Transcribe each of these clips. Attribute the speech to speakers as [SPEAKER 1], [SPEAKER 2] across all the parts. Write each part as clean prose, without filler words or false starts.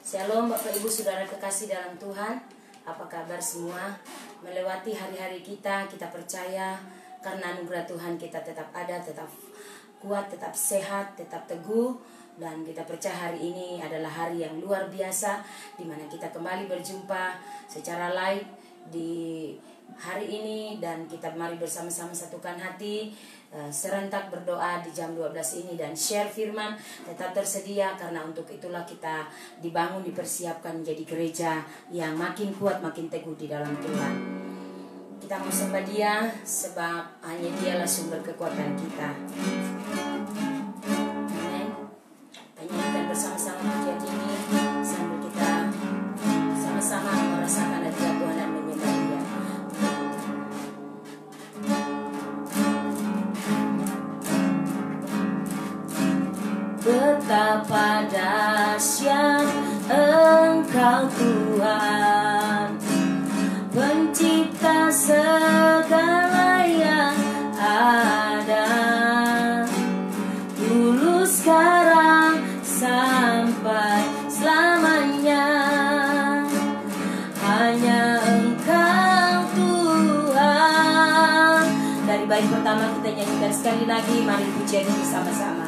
[SPEAKER 1] Shalom Bapak Ibu Saudara kekasih dalam Tuhan. Apa kabar semua? Melewati hari-hari kita percaya karena anugerah Tuhan kita tetap ada, tetap kuat, tetap sehat, tetap teguh. Dan kita percaya hari ini adalah hari yang luar biasa, di mana kita kembali berjumpa secara live di hari ini. Dan kita mari bersama-sama satukan hati, serentak berdoa di jam 12 ini dan share firman. Tetap tersedia karena untuk itulah kita dibangun, dipersiapkan menjadi gereja yang makin kuat, makin teguh di dalam Tuhan. Kita mau sembah Dia sebab hanya Dialah sumber kekuatan kita. Amin. Nyanyikan bersama-sama pujian ini sambil kita sama-sama merasakan hadirat Tuhan dan menyembah Dia. Betapa dahsyat Engkau Tuhan, pencipta segala yang ada, dulu sekarang sampai selamanya. Hanya Engkau Tuhan. Dari bait pertama kita nyanyikan sekali lagi, mari pujian ini sama-sama.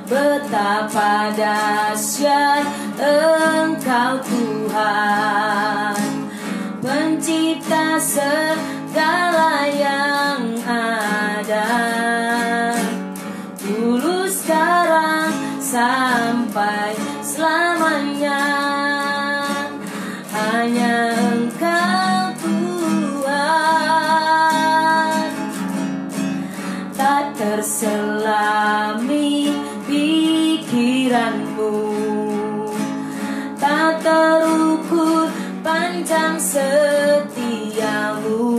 [SPEAKER 1] Betapa dahsyat Engkau Tuhan, pencipta segala yang ada, dulu sekarang sampai selamanya. Hanya Engkau Tuhan, tak terselami pikiranmu, tak terukur panjang setiamu,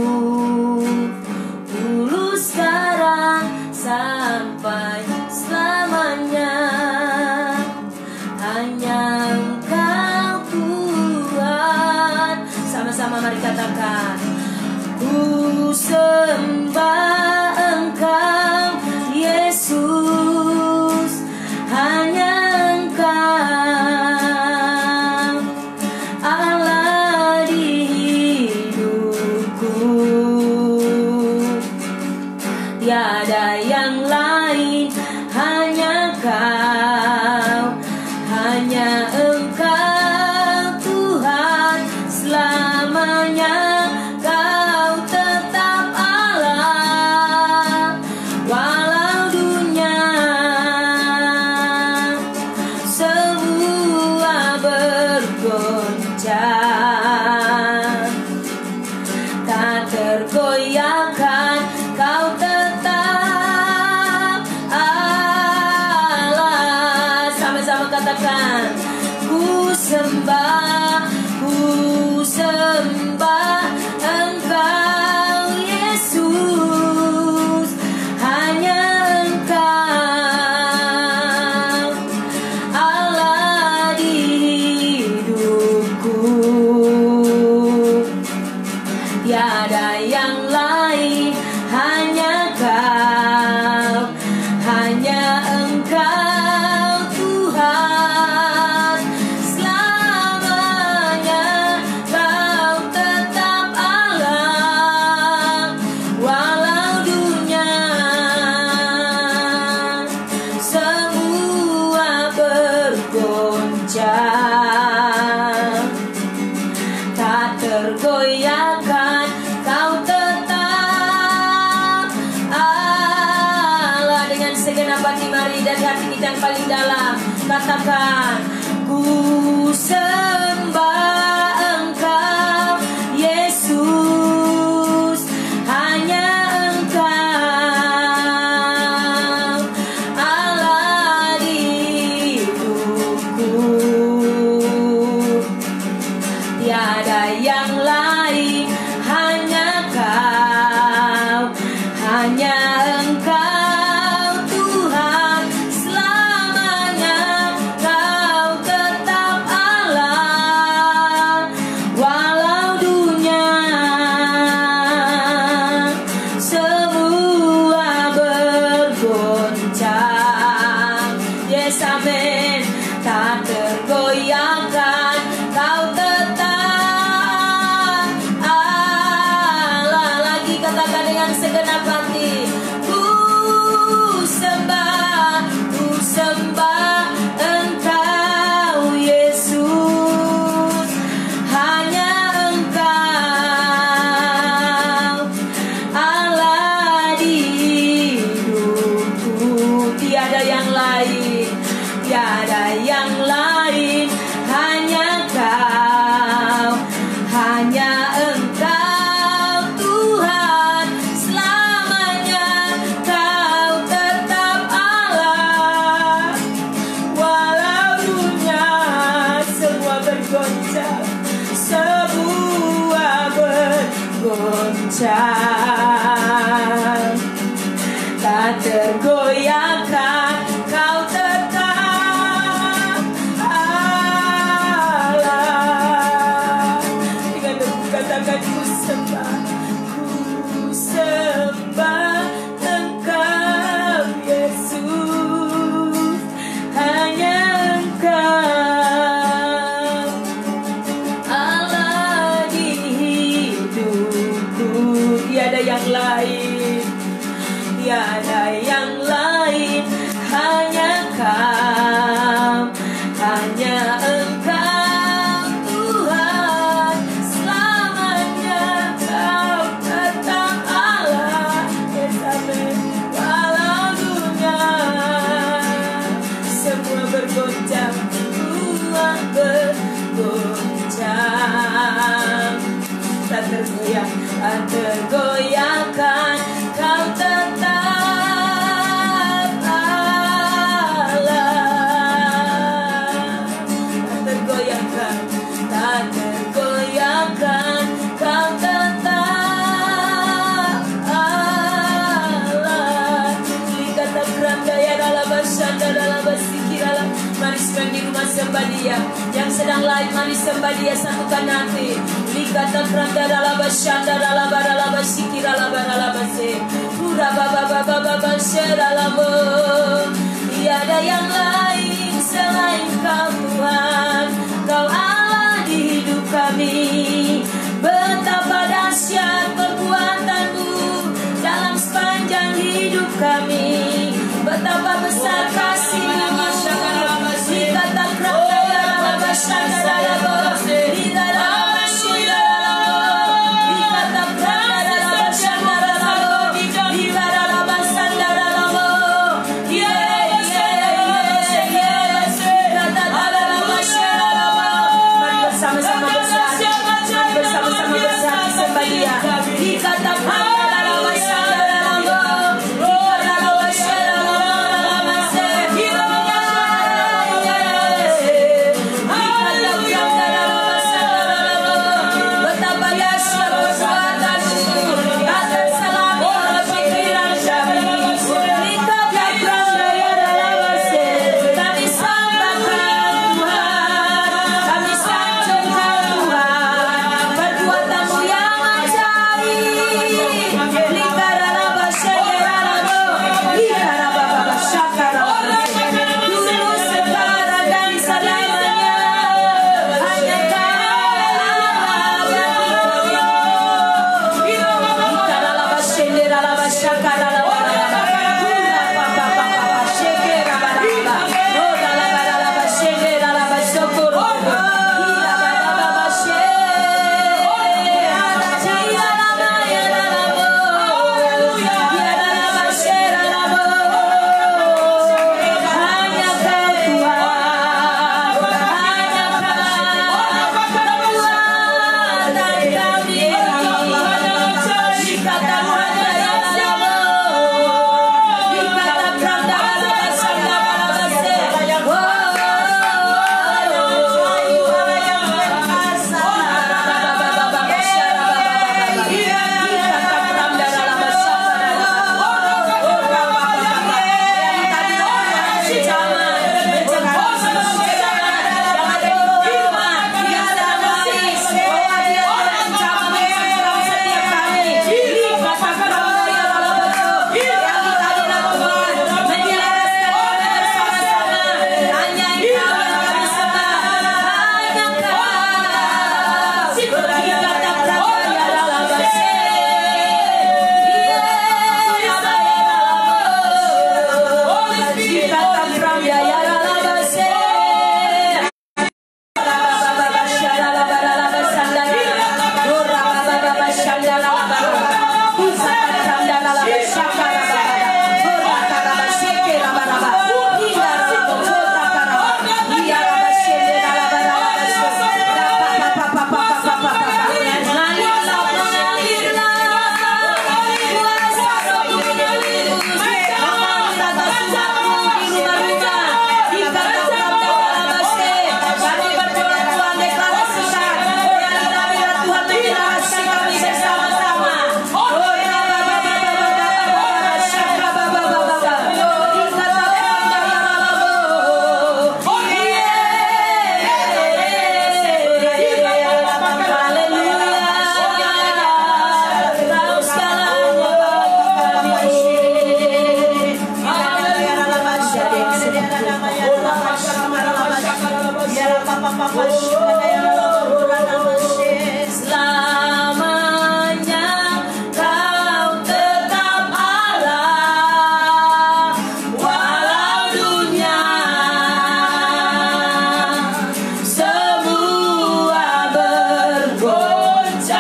[SPEAKER 1] dulu sekarang sampai selamanya. Hanya Engkau Tuhan. Sama-sama mari katakan, ku sembah Engkau Yesus, hanya Engkau Allah di hidupku, tiada yang lain, hanya Kau, hanya Engkau Tuhan selamanya. Kau tetap Allah walau dunia semua bergoncang, tak tergoyahkan. Kau tetap Allah. Sama-sama katakan, ku sembah Engkau Yesus, hanya Engkau Allah di hidupku, tiada yang lain, hanya Kau, hanya Engkau Tuhan selamanya. Kau tetap Allah walau dunia semua bergoncang, tak tergoyahkan. Kau tetap Allah. Dengan segenap hati mari dari hati kita yang paling dalam katakan, ku sembah Engkau Yesus, hanya Engkau Allah di hidupku, tiada yang lain, hanya Kau, hanya Engkau Tuhan selamanya. Kau tetap Allah
[SPEAKER 2] tiada yang lain, hanya Kau, hanya Engkau Tuhan, selamanya Kau tetap Allah. Walau dunia semua bergoncang, semua bergoncang, tak tergoyahkan, Kau tetap Allah. Dengan aku katakan ku sembah Engkau Yesus, hanya Engkau Allah di hidupku, tiada yang lain, tiada yang lain, hanya Kau, hanya Engkau Tuhan, selamanya Kau tetap Allah. Yes, amen. Walau dunia semua bergoncang, semua bergoncang, tak tergoyah, tak tergoyahkan, Kau tetap Allah. Tak tergoyahkan, tak tergoyahkan, Kau tetap Allah. Likata keranda ya dalam basyanda dalam basikirala. Mari semua di rumah sembah Dia, yang sedang live mari sembah Dia, satukan hati. Likata keranda dalam basyanda dalam basikirala dalam basi. Pura baba baba baba syaralamo. Tiada yang lain selain Kau Tuhan, Kau Allah di hidup kami. Betapa dahsyat perbuatan-Mu dalam sepanjang hidup kami. Betapa besar kasih-Mu. Dikata keranda dalam basyanda dalam basi. Dikata keranda dalam basyanda dalam basi. Dikata basanda dalam basi. Selamanya Kau tetap Allah, walau dunia semua bergoncang,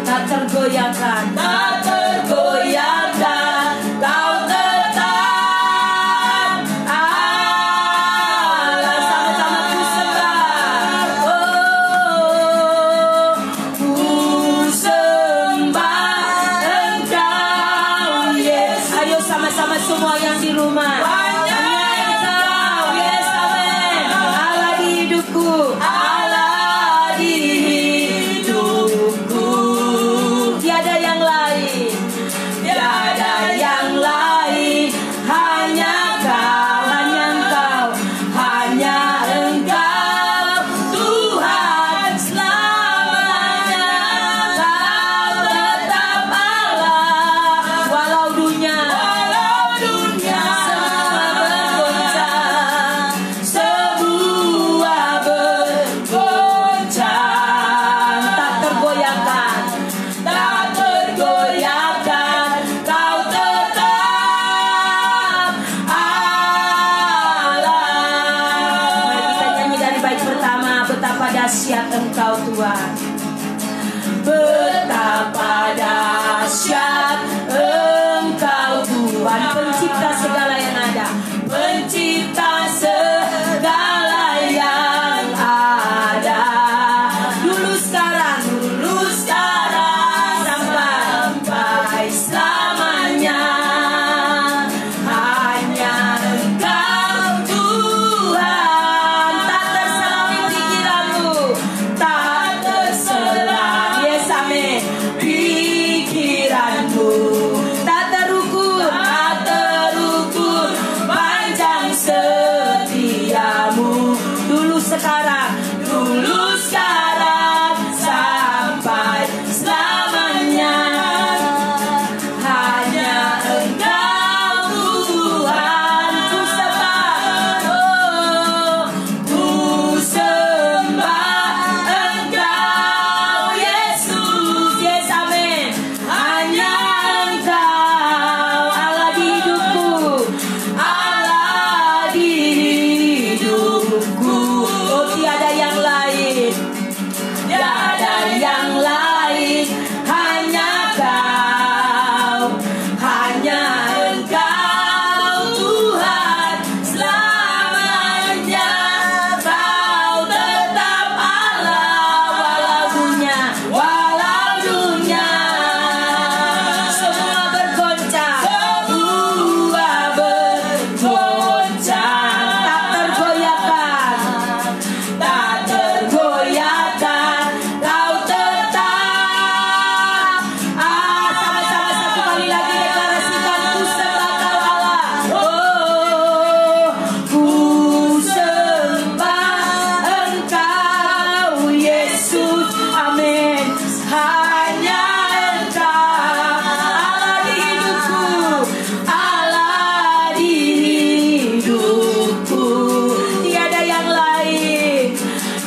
[SPEAKER 2] tak tergoyahkan, tak tergoyahkan. Kau tetap Allah. Sama-sama ku sembah, oh, ku sembah Engkau, yes. Ayo sama-sama semua yang di rumah, hanya Engkau, yes, amin. Allah di hidupku, Allah di hidupku, tiada yang lain, tiada yang lain, hanya Kau, hanya Engkau, hanya Engkau, Tuhan selamanya. Kau tetap Allah, walau dunia semua bergoncang, semua bergoncang, tak tergoyahkan, tak tergoyahkan. Kau tetap Allah. Mari kita nyanyi dari bait pertama. Betapa dahsyat Engkau Tuhan, betapa dahsyat Engkau Tuhan, pencipta segala yang ada, pencipta segala yang ada. Dulu sekarang sampai selamanya, hanya Engkau Tuhan. Tak terselang pikiranmu, tak terselang, yes, amin, pikiranmu, tak terukur panjang setiamu. Dulu sekarang sampai selamanya, hanya Engkau Tuhan. Ku sembah, oh, ku sembah Engkau Yesus, yes, amin. Hanya Engkau, Allah di hidupku, Allah di hidupku, oh, tiada yang lain, tiada yang lain, hanya Kau, hanya Engkau Tuhan selamanya. Kau tetap Allah, walau dunia semua bergoncang, tak tergoyahkan, tak tergoyahkan. Kau tetap sama-sama satu kali lagi deklarasikan, ku sembah Kau Allah, oh, ku sembah Engkau Yesus, amin. Hanya Engkau, Allah di hidupku, Allah di hidupku, tiada yang lain,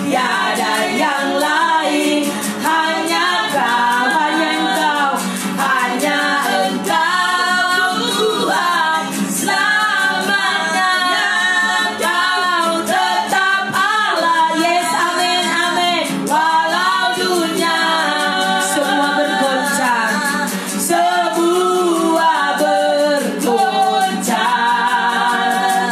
[SPEAKER 2] tiada yang lain, hanya Kau, hanya Engkau, hanya Engkau Tuhan selamanya. Kau tetap Allah, yes, amin, amin. Walau dunia semua bergoncang, semua bergoncang,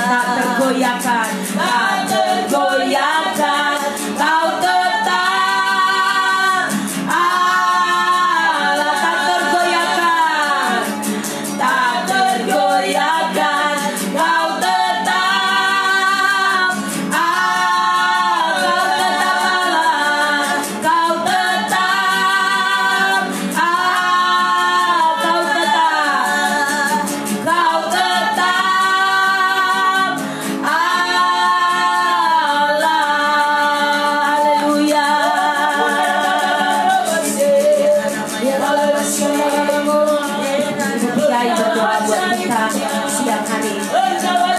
[SPEAKER 2] tak tergoyahkan, tak tergoyahkan. Kau tetap Allah, tak tergoyahkan, tak tergoyahkan. Kau tetap Allah, kau tetap Allah, kau tetap kau tetap Allah. Haleluya. Kiai berdoa buat kita siang hari.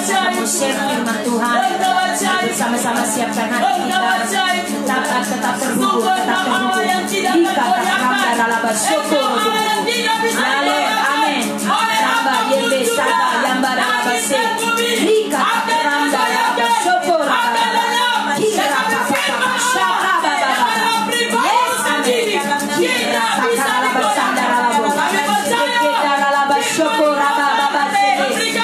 [SPEAKER 2] Kamu share firman Tuhan, sama-sama
[SPEAKER 1] Mama siapkan hati kita tetap terhubung, Ika Ramba Ralaba Syukur. Amin. Ramba Yembe Sada Yamba Ralaba Se. Ika Ramba Ralaba Syukur. Kira Papa Shaka Baba. Yes, amin. Kira Papa Ralaba Sada Ralaba. Ika Ralaba Syukur Raba Baba Se. Ika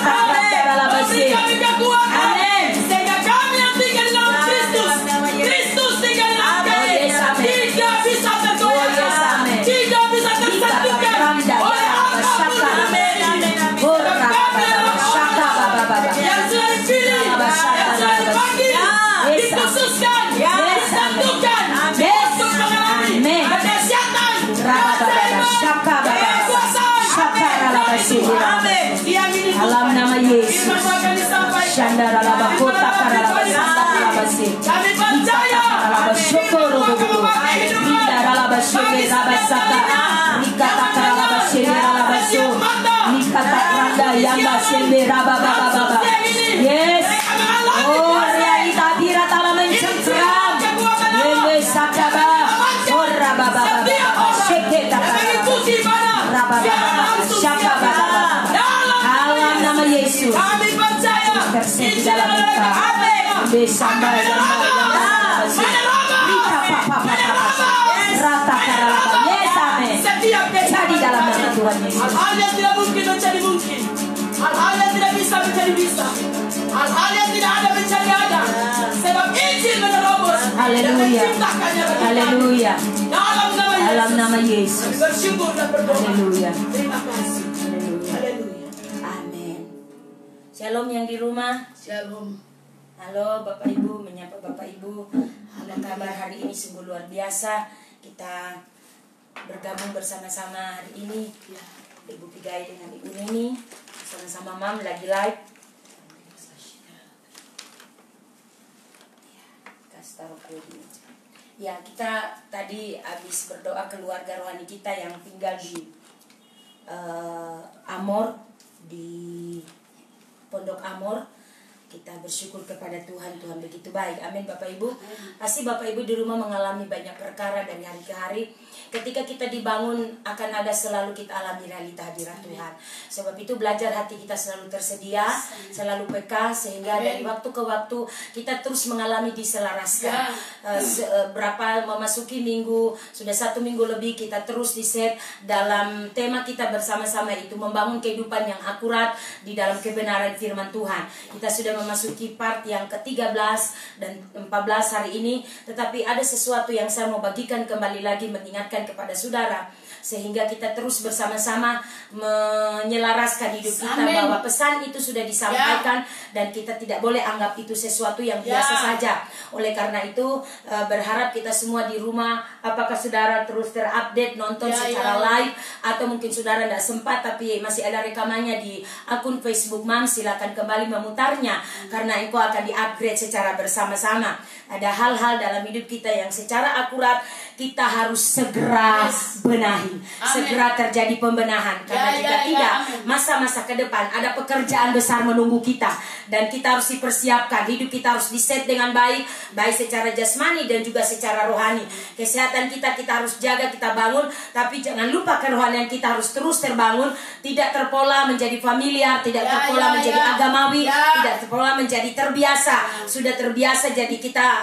[SPEAKER 1] Ramba Ralaba Se. Amin.
[SPEAKER 2] Sehingga kami yang tinggal di dalam Kristus, Kristus tinggal di dalam kami. Tidak bisa tergoyahkan, tidak bisa tersatukan oleh apapun. Yang sudah dipilih, yang sudah dipanggil, dikhususkan, disatukan untuk mengalami kedahsyatan,
[SPEAKER 1] dalam nama Yesus. Shandara laba kota karalaba sandara se.
[SPEAKER 2] Kami percaya
[SPEAKER 1] syukur Indara laba syukur laba saka. Nikata karalaba syukur laba syukur. Nikata randa yang basyende raba baba baba. Yes. Oh realita dira tala mencengkram. Yeme sakaba. Oh raba baba baba. Sheketa raba baba. Shaka baba. Dalam nama Yesus.
[SPEAKER 2] kami percaya
[SPEAKER 1] Tersedia dalam kita. Bersama yang rata karalaba. Yes, amin.
[SPEAKER 2] setiap
[SPEAKER 1] Jadi dalam nama Tuhan Yesus.
[SPEAKER 2] hal-hal yang tidak mungkin menjadi mungkin, hal-hal yang tidak bisa menjadi bisa, hal-hal yang tidak ada menjadi ada, sebab Injil menerobos dan
[SPEAKER 1] Haleluya.
[SPEAKER 2] menciptakannya bagi kami.
[SPEAKER 1] Haleluya.
[SPEAKER 2] Dalam nama
[SPEAKER 1] Dalam
[SPEAKER 2] Yesus,
[SPEAKER 1] nama Yesus.
[SPEAKER 2] kami bersyukur dan berdoa.
[SPEAKER 1] Haleluya.
[SPEAKER 2] Terima kasih.
[SPEAKER 1] Haleluya.
[SPEAKER 2] Haleluya.
[SPEAKER 1] Amin. Shalom yang di rumah.
[SPEAKER 2] Shalom.
[SPEAKER 1] Halo Bapak Ibu, menyapa Bapak Ibu. Apa kabar hari ini? Sungguh luar biasa. Kita bergabung bersama-sama hari ini. Ibu Pigai dengan Ibu Neni. Sama-sama Mam lagi live. Ya, kita tadi habis berdoa keluarga rohani kita yang tinggal di Amor, di Pondok Amor. Kita bersyukur kepada Tuhan, Tuhan begitu baik. Amin Bapak Ibu. Pasti Bapak Ibu di rumah mengalami banyak perkara dari hari ke hari. Ketika kita dibangun akan ada selalu kita alami realita hadirat Tuhan. Sebab itu belajar hati kita selalu tersedia, selalu peka, sehingga dari waktu ke waktu kita terus mengalami diselaraskan. Berapa memasuki minggu, sudah 1 minggu lebih kita terus diset dalam tema kita bersama-sama itu membangun kehidupan yang akurat di dalam kebenaran firman Tuhan. Kita sudah memasuki part yang ke-13 dan 14 hari ini, tetapi ada sesuatu yang saya mau bagikan kembali lagi, mengingatkan kepada saudara, sehingga kita terus bersama-sama menyelaraskan hidup kita. Amen. Bahwa pesan itu sudah disampaikan dan kita tidak boleh anggap itu sesuatu yang biasa saja. Oleh karena itu berharap kita semua di rumah, apakah saudara terus terupdate nonton secara live, atau mungkin saudara tidak sempat tapi masih ada rekamannya di akun Facebook Mam, silakan kembali memutarnya, karena engkau akan di-upgrade secara bersama-sama. Ada hal-hal dalam hidup kita yang secara akurat kita harus segera benahi, segera terjadi pembenahan, karena jika tidak, masa-masa ke depan ada pekerjaan besar menunggu kita, dan kita harus dipersiapkan. Hidup kita harus diset dengan baik, baik secara jasmani dan juga secara rohani. Kesehatan kita harus jaga, kita bangun, tapi jangan lupa kerohanian kita harus terus terbangun, tidak terpola menjadi familiar, tidak terpola menjadi agamawi, tidak terpola menjadi terbiasa. Sudah terbiasa, jadi kita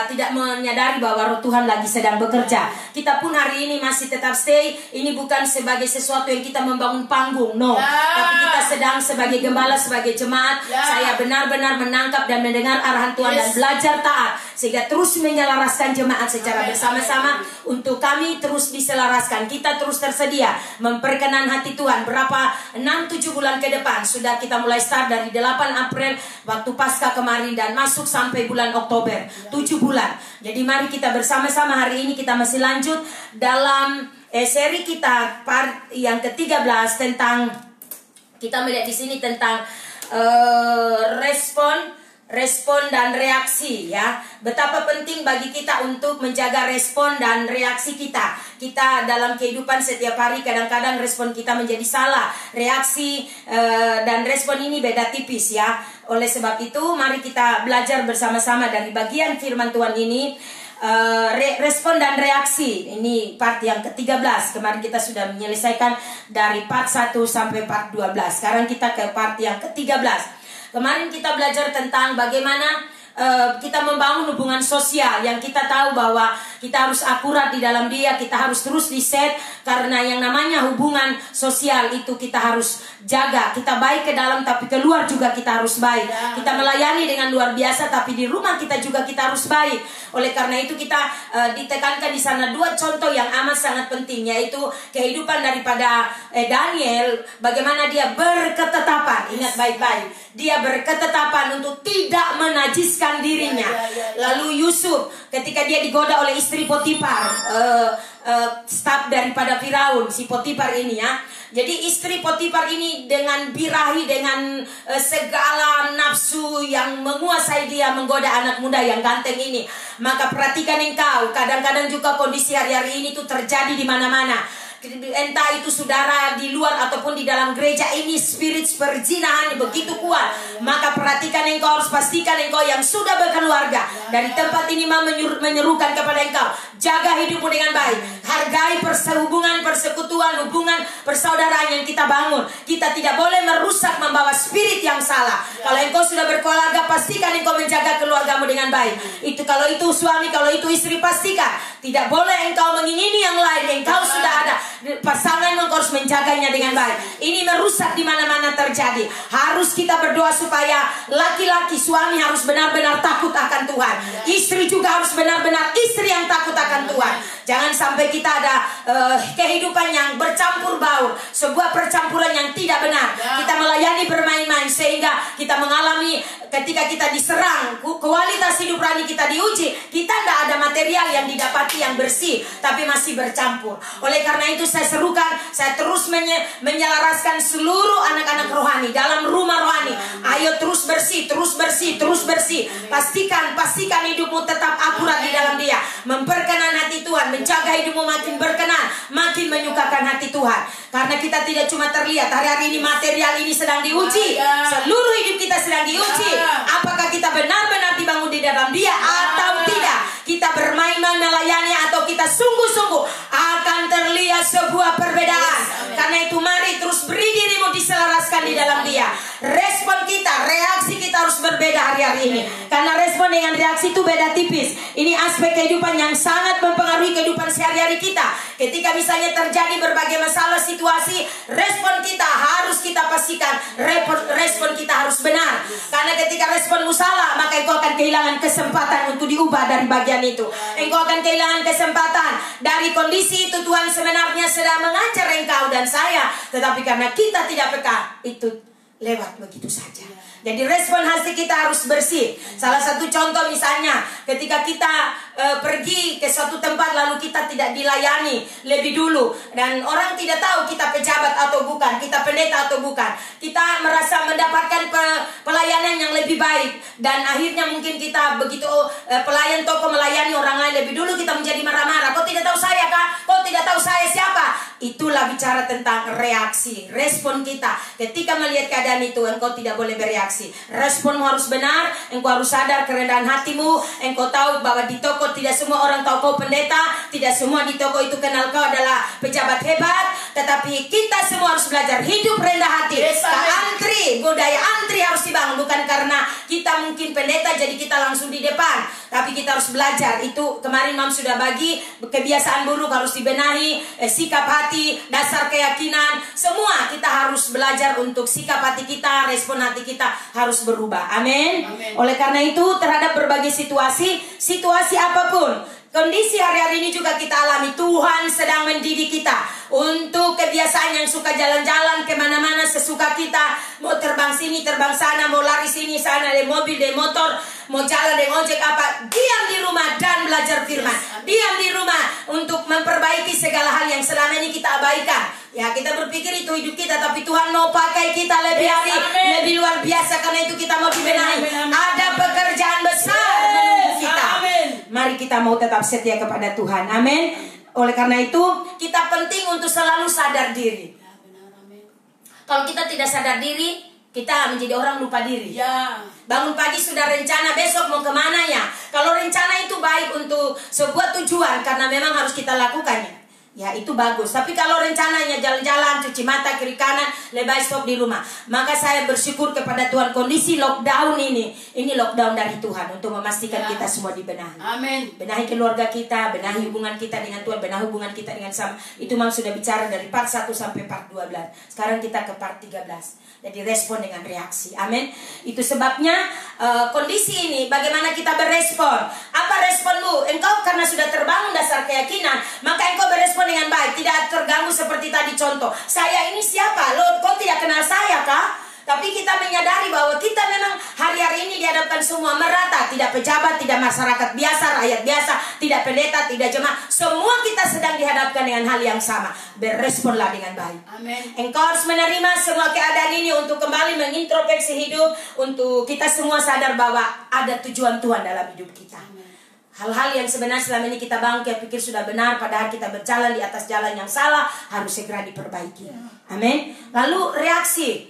[SPEAKER 1] tidak menyadari bahwa roh Tuhan lagi sedang bekerja. Kita pun hari ini masih tetap stay. Ini bukan sebagai sesuatu yang kita membangun panggung, no. Tapi kita sedang sebagai gembala, sebagai jemaat. Saya benar-benar menangkap dan mendengar arahan Tuhan dan belajar taat, sehingga terus menyelaraskan jemaat secara bersama-sama. Untuk kami terus diselaraskan, kita terus tersedia memperkenan hati Tuhan. Berapa 6-7 bulan ke depan sudah kita mulai start dari 8 April waktu Paskah kemarin dan masuk sampai bulan Oktober, 7 bulan. Jadi mari kita bersama-sama hari ini kita masih lanjut dalam seri kita part yang ke-13 tentang, kita melihat di sini tentang respon respon dan reaksi ya. Betapa penting bagi kita untuk menjaga respon dan reaksi kita. Kita dalam kehidupan setiap hari kadang-kadang respon kita menjadi salah. Reaksi dan respon ini beda tipis ya. Oleh sebab itu mari kita belajar bersama-sama dari bagian firman Tuhan ini. Respon dan reaksi. Ini part yang ke-13. Kemarin kita sudah menyelesaikan dari part 1 sampai part 12. Sekarang kita ke part yang ke-13. Kemarin kita belajar tentang bagaimana kita membangun hubungan sosial yang kita tahu bahwa kita harus akurat di dalam dia, kita harus terus riset karena yang namanya hubungan sosial itu kita harus jaga. Kita baik ke dalam tapi keluar juga kita harus baik. Kita melayani dengan luar biasa tapi di rumah kita juga kita harus baik. Oleh karena itu kita ditekankan di sana dua contoh yang amat sangat penting, yaitu kehidupan daripada Daniel, bagaimana dia berketetapan. Ingat baik-baik, dia berketetapan untuk tidak menajiskan dirinya. Lalu Yusuf ketika dia digoda oleh istri Potifar, staf daripada Firaun, si Potifar ini ya. Jadi istri Potifar ini dengan birahi, dengan segala nafsu yang menguasai dia, menggoda anak muda yang ganteng ini. Maka perhatikan engkau, kadang-kadang juga kondisi hari-hari ini tuh terjadi di mana-mana. Entah itu saudara di luar ataupun di dalam gereja ini, spirit perzinahan begitu kuat. Maka perhatikan engkau, harus pastikan engkau yang sudah berkeluarga dari tempat ini menyerukan kepada engkau, jaga hidupmu dengan baik. Hargai hubungan persekutuan, hubungan persaudaraan yang kita bangun. Kita tidak boleh merusak, membawa spirit yang salah. Kalau engkau sudah berkeluarga, pastikan engkau menjaga keluargamu dengan baik. Itu kalau itu suami, kalau itu istri, pastikan tidak boleh engkau mengingini yang lain. Engkau sudah ada pasangan, engkau harus menjaganya dengan baik. Ini merusak di mana-mana terjadi. Harus kita berdoa supaya laki-laki, suami harus benar-benar takut akan Tuhan. Istri juga harus benar-benar istri yang takut akan Tuhan. Jangan sampai kita ada kehidupan yang bercampur baur, sebuah percampuran yang tidak benar. Kita melayani bermain-main sehingga kita mengalami ketika kita diserang, kualitas hidup rohani kita diuji, kita tidak ada material yang didapati yang bersih, tapi masih bercampur. Oleh karena itu saya serukan, saya terus menyelaraskan seluruh anak-anak rohani dalam rumah rohani. Ayo terus bersih, terus bersih, terus bersih. Pastikan hidupmu tetap akurat di dalam dia, memperkenan hati Tuhan, menjaga hidupmu makin berkenan, makin menyukakan hati Tuhan. Karena kita tidak cuma terlihat, hari-hari ini material ini sedang diuji. Seluruh hidup kita sedang diuji. Apakah kita benar-benar dibangun di dalam dia atau tidak? Kita bermain-main melayani atau kita sungguh-sungguh, akan terlihat sebuah perbedaan. Karena itu mari terus beri dirimu diselaraskan di dalam dia. Respon kita, reaksi kita harus berbeda hari-hari ini. Karena respon dengan reaksi itu beda tipis. Ini aspek kehidupan yang sangat mempengaruhi kehidupan sehari-hari kita. Ketika misalnya terjadi berbagai masalah situasi, respon kita harus kita pastikan respon kita harus benar. Karena ketika responmu salah, maka engkau akan kehilangan kesempatan untuk diubah dari bagian itu. Engkau akan kehilangan kesempatan dari kondisi itu. Tuhan sebenarnya sedang mengajar engkau dan saya, tetapi karena kita tidak peka, itu lewat begitu saja. Jadi respon hati kita harus bersih. Salah satu contoh misalnya ketika kita pergi ke suatu tempat lalu kita tidak dilayani lebih dulu, dan orang tidak tahu kita pejabat atau bukan, kita pendeta atau bukan, kita merasa mendapatkan pelayanan yang lebih baik, dan akhirnya mungkin kita begitu pelayan toko melayani orang lain lebih dulu, kita menjadi marah-marah. Kau tidak tahu saya kah? Kau tidak tahu saya siapa? Itulah bicara tentang reaksi, respon kita. Ketika melihat keadaan itu, engkau tidak boleh bereaksi. Responmu harus benar. Engkau harus sadar kerendahan hatimu. Engkau tahu bahwa di toko tidak semua orang tahu kau pendeta, tidak semua di toko itu kenal kau adalah pejabat hebat. Tetapi kita semua harus belajar hidup rendah hati. Antri, budaya antri harus dibangun. Bukan karena kita mungkin pendeta jadi kita langsung di depan, tapi kita harus belajar. Itu kemarin Mam sudah bagi kebiasaan buruk harus dibenahi, sikap hati, dasar keyakinan, semua kita harus belajar untuk sikap hati kita, respon hati kita harus berubah. Amin. Oleh karena itu terhadap berbagai situasi apapun, kondisi hari-hari ini juga kita alami, Tuhan sedang mendidik kita untuk kebiasaan yang suka jalan-jalan kemana-mana sesuka kita. Mau terbang sini, terbang sana, mau lari sini, sana, di mobil, di motor, mau jalan, di ojek apa. Diam di rumah dan belajar firman. Diam di rumah untuk memperbaiki segala hal yang selama ini kita abaikan. Ya, kita berpikir itu hidup kita, tapi Tuhan mau pakai kita lebih hari, lebih luar biasa. Karena itu kita mau dibenahi. Ada pekerjaan besar menunggu kita. Mari kita mau tetap setia kepada Tuhan. Amin. Oleh karena itu, kita penting untuk selalu sadar diri. Kalau kita tidak sadar diri, kita menjadi orang lupa diri. Bangun pagi sudah rencana besok mau kemana ya. Kalau rencana itu baik untuk sebuah tujuan, karena memang harus kita lakukannya, ya itu bagus. Tapi kalau rencananya jalan-jalan, cuci mata kiri kanan, lebih baik stop di rumah. Maka saya bersyukur kepada Tuhan, kondisi lockdown ini lockdown dari Tuhan untuk memastikan kita semua dibenahi.
[SPEAKER 2] Amin.
[SPEAKER 1] Benahi keluarga kita, benahi hubungan kita dengan Tuhan, benahi hubungan kita dengan sama. Itu Mam sudah bicara dari part 1 sampai part 12. Sekarang kita ke part 13. Jadi respon dengan reaksi. Amin. Itu sebabnya kondisi ini bagaimana kita berespon. Apa responmu? Engkau karena sudah terbangun dasar keyakinan, maka engkau berespon dengan baik, tidak terganggu seperti tadi contoh. Saya ini siapa? Lo kau tidak kenal saya kah? Tapi kita menyadari bahwa kita memang hari-hari ini dihadapkan semua merata. Tidak pejabat, tidak masyarakat biasa, rakyat biasa, tidak pendeta, tidak jemaat. Semua kita sedang dihadapkan dengan hal yang sama. Beresponlah dengan baik.
[SPEAKER 2] Amin.
[SPEAKER 1] Engkau harus menerima semua keadaan ini untuk kembali mengintrospeksi hidup. Untuk kita semua sadar bahwa ada tujuan Tuhan dalam hidup kita. Hal-hal yang sebenarnya selama ini kita bangun, kita pikir sudah benar, padahal kita berjalan di atas jalan yang salah, harus segera diperbaiki. Amin. Lalu reaksi.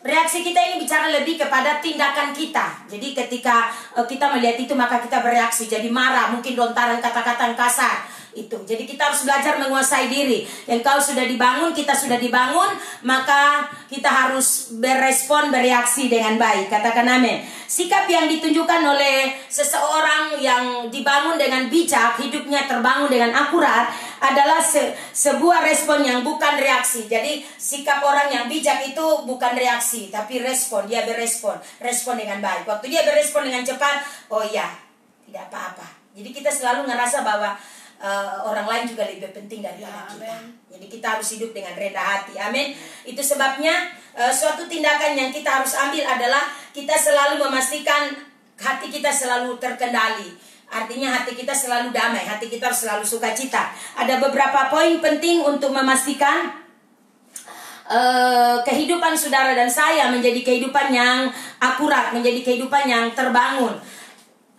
[SPEAKER 1] Reaksi kita ini bicara lebih kepada tindakan kita. Jadi ketika kita melihat itu, maka kita bereaksi. Jadi marah, mungkin lontaran kata-kata yang kasar. Itu. Jadi kita harus belajar menguasai diri. Engkau sudah dibangun, kita sudah dibangun, maka kita harus berespon, bereaksi dengan baik. Katakan amin. Sikap yang ditunjukkan oleh seseorang yang dibangun dengan bijak, hidupnya terbangun dengan akurat, adalah sebuah respon yang bukan reaksi. Jadi sikap orang yang bijak itu bukan reaksi, tapi respon. Dia berespon, respon dengan baik. Waktu dia berespon dengan cepat, oh iya, tidak apa-apa. Jadi kita selalu ngerasa bahwa orang lain juga lebih penting daripada kita. Jadi kita harus hidup dengan rendah hati. Amin. Itu sebabnya suatu tindakan yang kita harus ambil adalah kita selalu memastikan hati kita selalu terkendali. Artinya hati kita selalu damai, hati kita harus selalu sukacita. Ada beberapa poin penting untuk memastikan kehidupan saudara dan saya menjadi kehidupan yang akurat, menjadi kehidupan yang terbangun.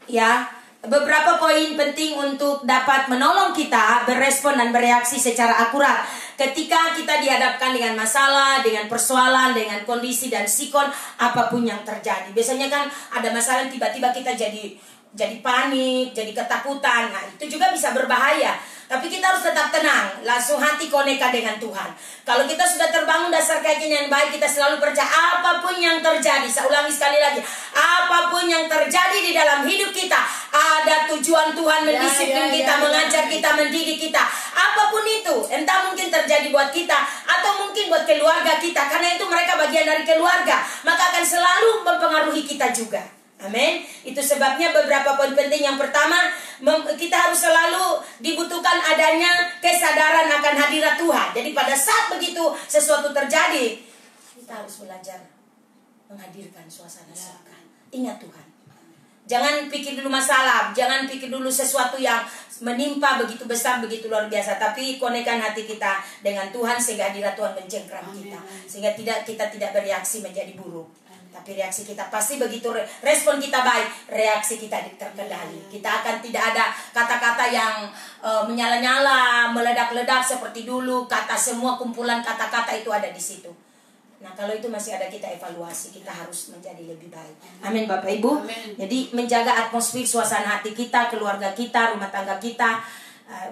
[SPEAKER 1] Ya. Beberapa poin penting untuk dapat menolong kita berespon dan bereaksi secara akurat ketika kita dihadapkan dengan masalah, dengan persoalan, dengan kondisi dan sikon apapun yang terjadi. Biasanya kan ada masalah tiba-tiba kita jadi panik, jadi ketakutan. Nah, itu juga bisa berbahaya. Tapi kita harus tetap tenang, langsung hati koneka dengan Tuhan. Kalau kita sudah terbangun dasar keyakinan yang baik, kita selalu percaya apapun yang terjadi. Saya ulangi sekali lagi, apapun yang terjadi di dalam hidup kita, ada tujuan Tuhan mendisiplin kita, mengajar kita, mendidik kita. Apapun itu, entah mungkin terjadi buat kita atau mungkin buat keluarga kita, karena itu mereka bagian dari keluarga, maka akan selalu mempengaruhi kita juga. Amin. Itu sebabnya beberapa poin penting. Yang pertama, kita harus selalu dibutuhkan adanya kesadaran akan hadirat Tuhan. Jadi pada saat begitu sesuatu terjadi, kita harus belajar menghadirkan suasana surga. Ingat Tuhan. Jangan pikir dulu masalah, jangan pikir dulu sesuatu yang menimpa begitu besar, begitu luar biasa. Tapi konekan hati kita dengan Tuhan sehingga hadirat Tuhan mencengkram kita, sehingga kita tidak bereaksi menjadi buruk. Tapi reaksi kita pasti begitu, respon kita baik, reaksi kita terkendali. Kita akan tidak ada kata-kata yang menyala-nyala, meledak-ledak seperti dulu. Semua kumpulan kata-kata itu ada di situ. Nah, kalau itu masih ada, kita evaluasi, kita harus menjadi lebih baik. Amin Bapak Ibu. Amin. Jadi menjaga atmosfer, suasana hati kita, keluarga kita, rumah tangga kita.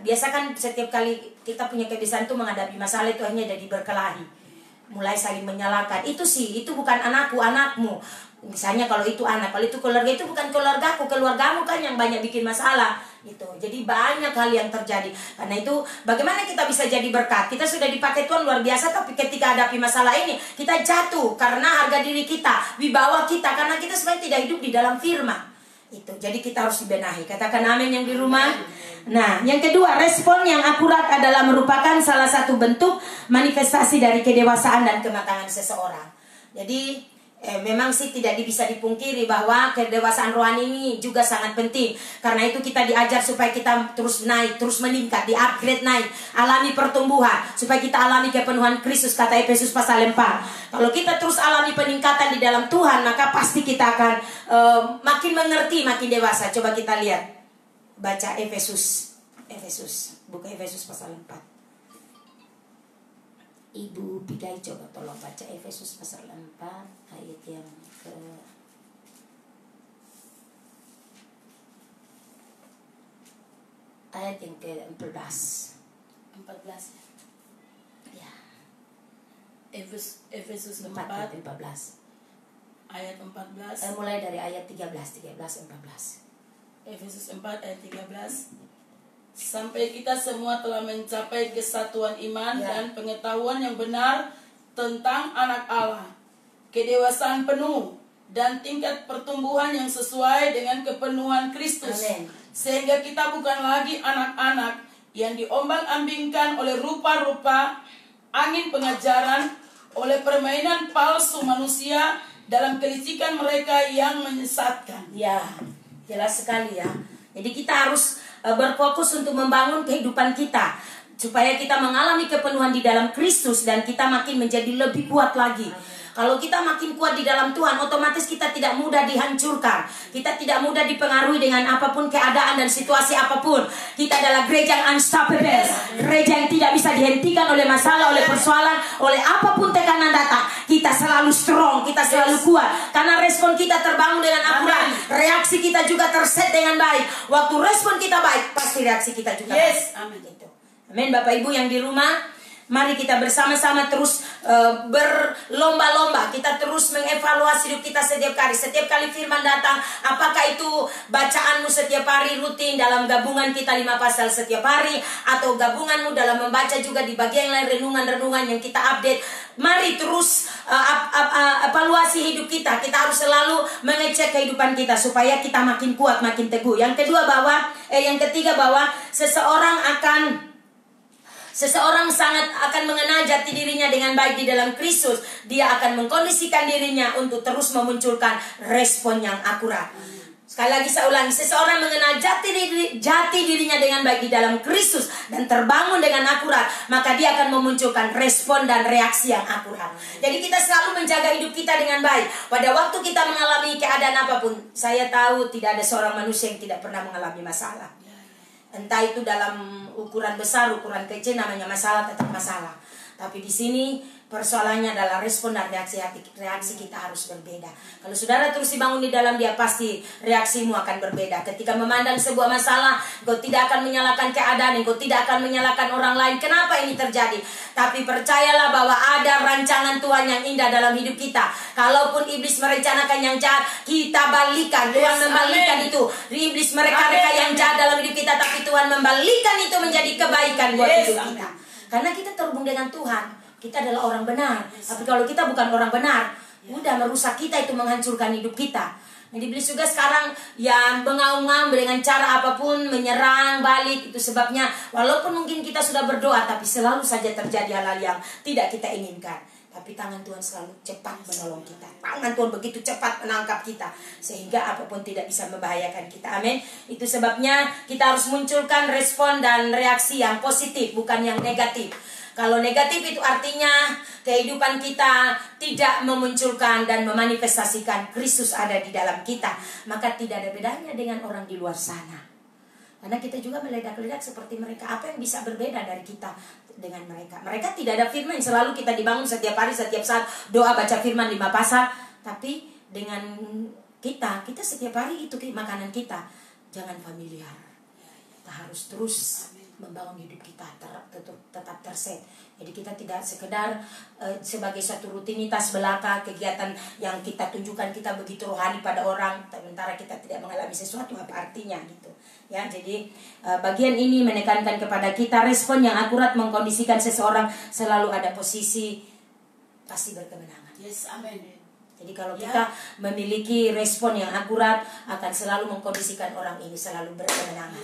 [SPEAKER 1] Biasa kan setiap kali kita punya kebiasaan itu menghadapi masalah itu hanya jadi berkelahi, mulai saling menyalahkan. Itu bukan anakku, anakmu. Misalnya kalau itu anak, kalau itu keluarga, itu bukan keluargaku, keluargamu kan yang banyak bikin masalah. Itu. Jadi banyak hal yang terjadi. Karena itu bagaimana kita bisa jadi berkat? Kita sudah dipakai Tuhan luar biasa, tapi ketika hadapi masalah ini kita jatuh karena harga diri kita, wibawa kita, karena kita sebenarnya tidak hidup di dalam firman. Itu. Jadi kita harus dibenahi. Katakan amin yang di rumah. Nah, yang kedua, respon yang akurat adalah merupakan salah satu bentuk manifestasi dari kedewasaan dan kematangan seseorang. Jadi Memang sih tidak bisa dipungkiri bahwa kedewasaan rohani ini juga sangat penting. Karena itu kita diajar supaya kita terus naik, terus meningkat, di-upgrade naik, alami pertumbuhan, supaya kita alami kepenuhan Kristus, kata Efesus pasal 4. Kalau kita terus alami peningkatan di dalam Tuhan, maka pasti kita akan makin mengerti, makin dewasa. Coba kita lihat, baca Efesus, buka Efesus pasal 4. Ibu Pigai, coba tolong baca Efesus pasal 4 ayat yang ke-14.
[SPEAKER 2] 14.
[SPEAKER 1] Ya.
[SPEAKER 2] Efesus 4
[SPEAKER 1] ayat 14.
[SPEAKER 2] ayat 14.
[SPEAKER 1] Mulai dari ayat 14.
[SPEAKER 2] Efesus 4 ayat 13. Sampai kita semua telah mencapai kesatuan iman dan pengetahuan yang benar tentang anak Allah, kedewasaan penuh dan tingkat pertumbuhan yang sesuai dengan kepenuhan Kristus.
[SPEAKER 1] Amen.
[SPEAKER 2] Sehingga kita bukan lagi anak-anak yang diombang-ambingkan oleh rupa-rupa angin pengajaran, oleh permainan palsu manusia dalam kelicikan mereka yang menyesatkan.
[SPEAKER 1] Ya, jelas sekali ya. Jadi kita harus berfokus untuk membangun kehidupan kita, supaya kita mengalami kepenuhan di dalam Kristus dan kita makin menjadi lebih kuat lagi. Kalau kita makin kuat di dalam Tuhan, otomatis kita tidak mudah dihancurkan. Kita tidak mudah dipengaruhi dengan apapun keadaan dan situasi apapun. Kita adalah gereja yang unstoppable, gereja yang tidak bisa dihentikan oleh masalah, oleh persoalan, oleh apapun tekanan datang. Kita selalu strong, kita selalu kuat, karena respon kita terbangun dengan akurat. Reaksi kita juga terset dengan baik. Waktu respon kita baik, pasti reaksi kita juga baik.
[SPEAKER 2] Amin.
[SPEAKER 1] Amin. Bapak Ibu yang di rumah, mari kita bersama-sama terus berlomba-lomba. Kita terus mengevaluasi hidup kita setiap kali. Setiap kali firman datang, apakah itu bacaanmu setiap hari rutin dalam gabungan kita 5 pasal setiap hari, atau gabunganmu dalam membaca juga di bagian lain, renungan-renungan yang kita update. Mari terus evaluasi hidup kita. Kita harus selalu mengecek kehidupan kita supaya kita makin kuat, makin teguh. Yang ketiga bahwa seseorang sangat akan mengenal jati dirinya dengan baik di dalam Kristus. Dia akan mengkondisikan dirinya untuk terus memunculkan respon yang akurat. Sekali lagi saya ulangi, seseorang mengenal jati dirinya dengan baik di dalam Kristus dan terbangun dengan akurat, maka dia akan memunculkan respon dan reaksi yang akurat. Jadi kita selalu menjaga hidup kita dengan baik. Pada waktu kita mengalami keadaan apapun, saya tahu tidak ada seorang manusia yang tidak pernah mengalami masalah. Entah itu dalam ukuran besar, ukuran kecil, namanya masalah tetap masalah. Tapi di sini persoalannya adalah respon dan reaksi kita harus berbeda. Kalau saudara terus dibangun di dalam dia, pasti reaksimu akan berbeda. Ketika memandang sebuah masalah, engkau tidak akan menyalahkan keadaan, engkau tidak akan menyalahkan orang lain. Kenapa ini terjadi? Tapi percayalah bahwa ada rancangan Tuhan yang indah dalam hidup kita. Kalaupun iblis merencanakan yang jahat, kita balikan. Tuhan membalikan itu. Iblis mereka-reka yang jahat dalam hidup kita, tapi Tuhan membalikan itu menjadi kebaikan buat hidup kita. Karena kita terhubung dengan Tuhan, kita adalah orang benar. Tapi kalau kita bukan orang benar, udah merusak kita, itu menghancurkan hidup kita. Jadi iblis juga sekarang yang mengaum-ngaum dengan cara apapun, menyerang balik. Itu sebabnya walaupun mungkin kita sudah berdoa, tapi selalu saja terjadi hal-hal yang tidak kita inginkan. Tapi tangan Tuhan selalu cepat menolong kita. Tangan Tuhan begitu cepat menangkap kita, sehingga apapun tidak bisa membahayakan kita. Amin. Itu sebabnya kita harus munculkan respon dan reaksi yang positif, bukan yang negatif. Kalau negatif itu artinya kehidupan kita tidak memunculkan dan memanifestasikan Kristus ada di dalam kita. Maka tidak ada bedanya dengan orang di luar sana. Karena kita juga meledak-ledak seperti mereka. Apa yang bisa berbeda dari kita dengan mereka? Mereka tidak ada firman, selalu kita dibangun setiap hari, setiap saat doa baca firman 5 pasal. Tapi dengan kita setiap hari itu makanan kita. Jangan familiar. Kita harus terus membangun hidup kita tetap terset. Jadi kita tidak sekedar sebagai suatu rutinitas belaka, kegiatan yang kita tunjukkan kita begitu rohani pada orang, sementara kita tidak mengalami sesuatu, apa artinya gitu. Ya, jadi bagian ini menekankan kepada kita respon yang akurat mengkondisikan seseorang selalu ada posisi pasti berkemenangan.
[SPEAKER 2] Yes, amin.
[SPEAKER 1] Jadi kalau kita memiliki respon yang akurat, akan selalu mengkondisikan orang ini selalu berkemenangan.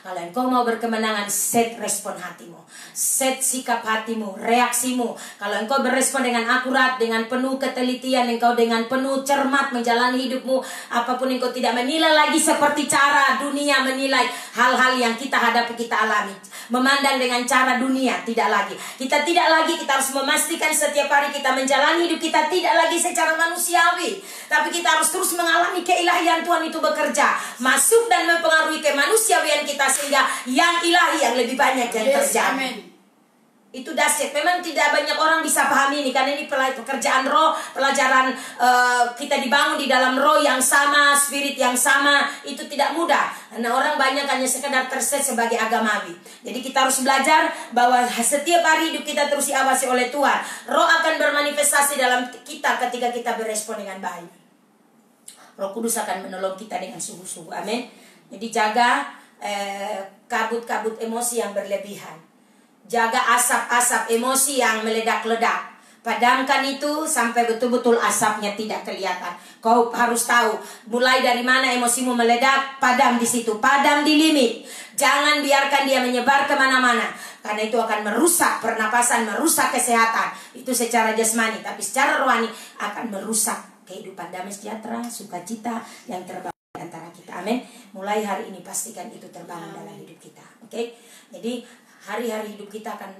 [SPEAKER 1] Kalau engkau mau berkemenangan, set respon hatimu, set sikap hatimu, reaksimu. Kalau engkau berespon dengan akurat, dengan penuh ketelitian, engkau dengan penuh cermat menjalani hidupmu, apapun engkau tidak menilai lagi seperti cara dunia menilai hal-hal yang kita hadapi, kita alami. Memandang dengan cara dunia, tidak lagi. Kita harus memastikan setiap hari kita menjalani hidup kita tidak lagi secara manusiawi, tapi kita harus terus mengalami keilahian Tuhan itu bekerja, masuk dan mempengaruhi kemanusiawian kita, sehingga yang ilahi yang lebih banyak yang terjadi. Amen. Itu dahsyat. Memang tidak banyak orang bisa pahami ini, karena ini pekerjaan roh, pelajaran kita dibangun di dalam roh yang sama, spirit yang sama. Itu tidak mudah, karena orang banyak hanya sekedar terset sebagai agamawi. Jadi kita harus belajar bahwa setiap hari hidup kita terus diawasi oleh Tuhan. Roh akan bermanifestasi dalam kita ketika kita berespon dengan baik. Roh Kudus akan menolong kita dengan sungguh-sungguh. Amin. Jadi jaga kabut-kabut emosi yang berlebihan. Jaga asap-asap emosi yang meledak-ledak. Padamkan itu sampai betul-betul asapnya tidak kelihatan. Kau harus tahu mulai dari mana emosimu meledak, padam di situ, padam di limit. Jangan biarkan dia menyebar kemana-mana, karena itu akan merusak pernapasan, merusak kesehatan. Itu secara jasmani, tapi secara rohani akan merusak kehidupan damai sejahtera, sukacita yang terbangun antara kita. Amin. Mulai hari ini pastikan itu terbangun dalam hidup kita. Oke? Jadi hari-hari hidup kita akan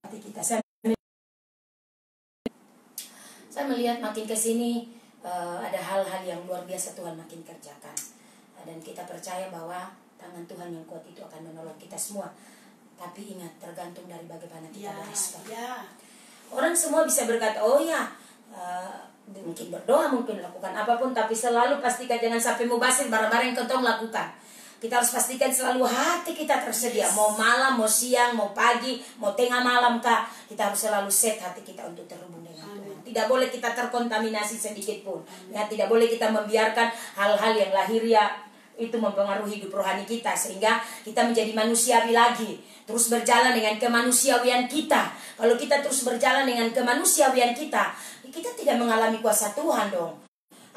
[SPEAKER 1] mati kita. Saya melihat makin ke sini ada hal-hal yang luar biasa Tuhan makin kerjakan. Dan kita percaya bahwa tangan Tuhan yang kuat itu akan menolong kita semua. Tapi ingat, tergantung dari bagaimana kita berespon. Orang semua bisa berkata, oh ya, mungkin berdoa, mungkin lakukan apapun, tapi selalu pastikan jangan sampai mubazir barang-barang yang kau lakukan. Kita harus pastikan selalu hati kita tersedia. Mau malam, mau siang, mau pagi, mau tengah malam kah, kita harus selalu set hati kita untuk terhubung dengan Tuhan. Tidak boleh kita terkontaminasi sedikit pun. Ya, tidak boleh kita membiarkan hal-hal yang lahiriah itu mempengaruhi hidup rohani kita, sehingga kita menjadi manusiawi lagi, terus berjalan dengan kemanusiawian kita. Kalau kita terus berjalan dengan kemanusiawian kita, kita tidak mengalami kuasa Tuhan dong.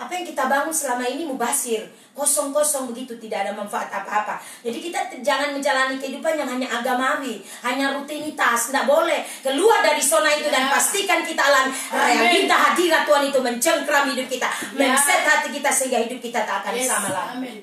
[SPEAKER 1] Apa yang kita bangun selama ini mubazir, kosong-kosong begitu, tidak ada manfaat apa-apa. Jadi kita jangan menjalani kehidupan yang hanya agamawi, hanya rutinitas. Tidak boleh keluar dari zona itu, dan pastikan kita alami realita hadirat Tuhan itu mencengkram hidup kita, men-set hati kita sehingga hidup kita tak akan sama lagi.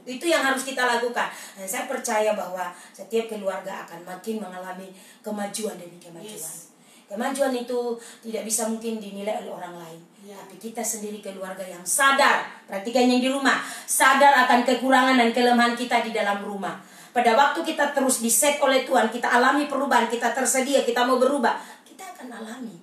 [SPEAKER 1] Itu yang harus kita lakukan. Dan saya percaya bahwa setiap keluarga akan makin mengalami kemajuan demi kemajuan. Kemajuan itu tidak bisa mungkin dinilai oleh orang lain, tapi kita sendiri keluarga yang sadar. Perhatikan yang di rumah, sadar akan kekurangan dan kelemahan kita di dalam rumah. Pada waktu kita terus diset oleh Tuhan, kita alami perubahan, kita tersedia, kita mau berubah, kita akan alami.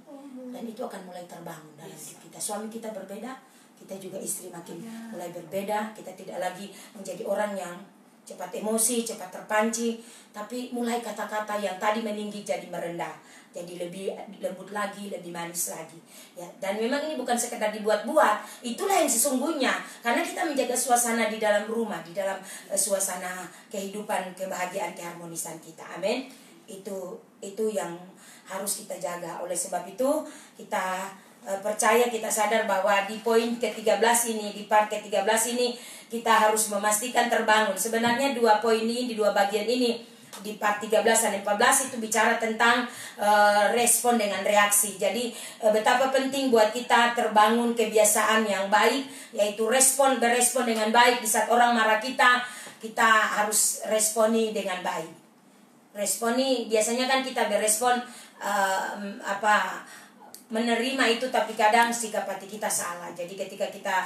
[SPEAKER 1] Dan itu akan mulai terbangun dalam hidup kita. Suami kita berbeda, kita juga istri makin mulai berbeda. Kita tidak lagi menjadi orang yang cepat emosi, cepat terpancing, tapi mulai kata-kata yang tadi meninggi jadi merendah, jadi lebih lembut lagi, lebih manis lagi. Ya, dan memang ini bukan sekedar dibuat-buat, itulah yang sesungguhnya, karena kita menjaga suasana di dalam rumah, di dalam suasana kehidupan, kebahagiaan, keharmonisan kita. Amin. Itu yang harus kita jaga. Oleh sebab itu kita percaya, kita sadar bahwa di poin ke-13 ini, di part ke-13 ini, kita harus memastikan terbangun. Sebenarnya dua poin ini, di dua bagian ini, di part 13 dan 14 itu bicara tentang respon dengan reaksi. Jadi betapa penting buat kita terbangun kebiasaan yang baik, yaitu berespon dengan baik. Di saat orang marah kita harus responi dengan baik. Responi, biasanya kan kita berespon menerima itu, tapi kadang sikap hati kita salah. Jadi ketika kita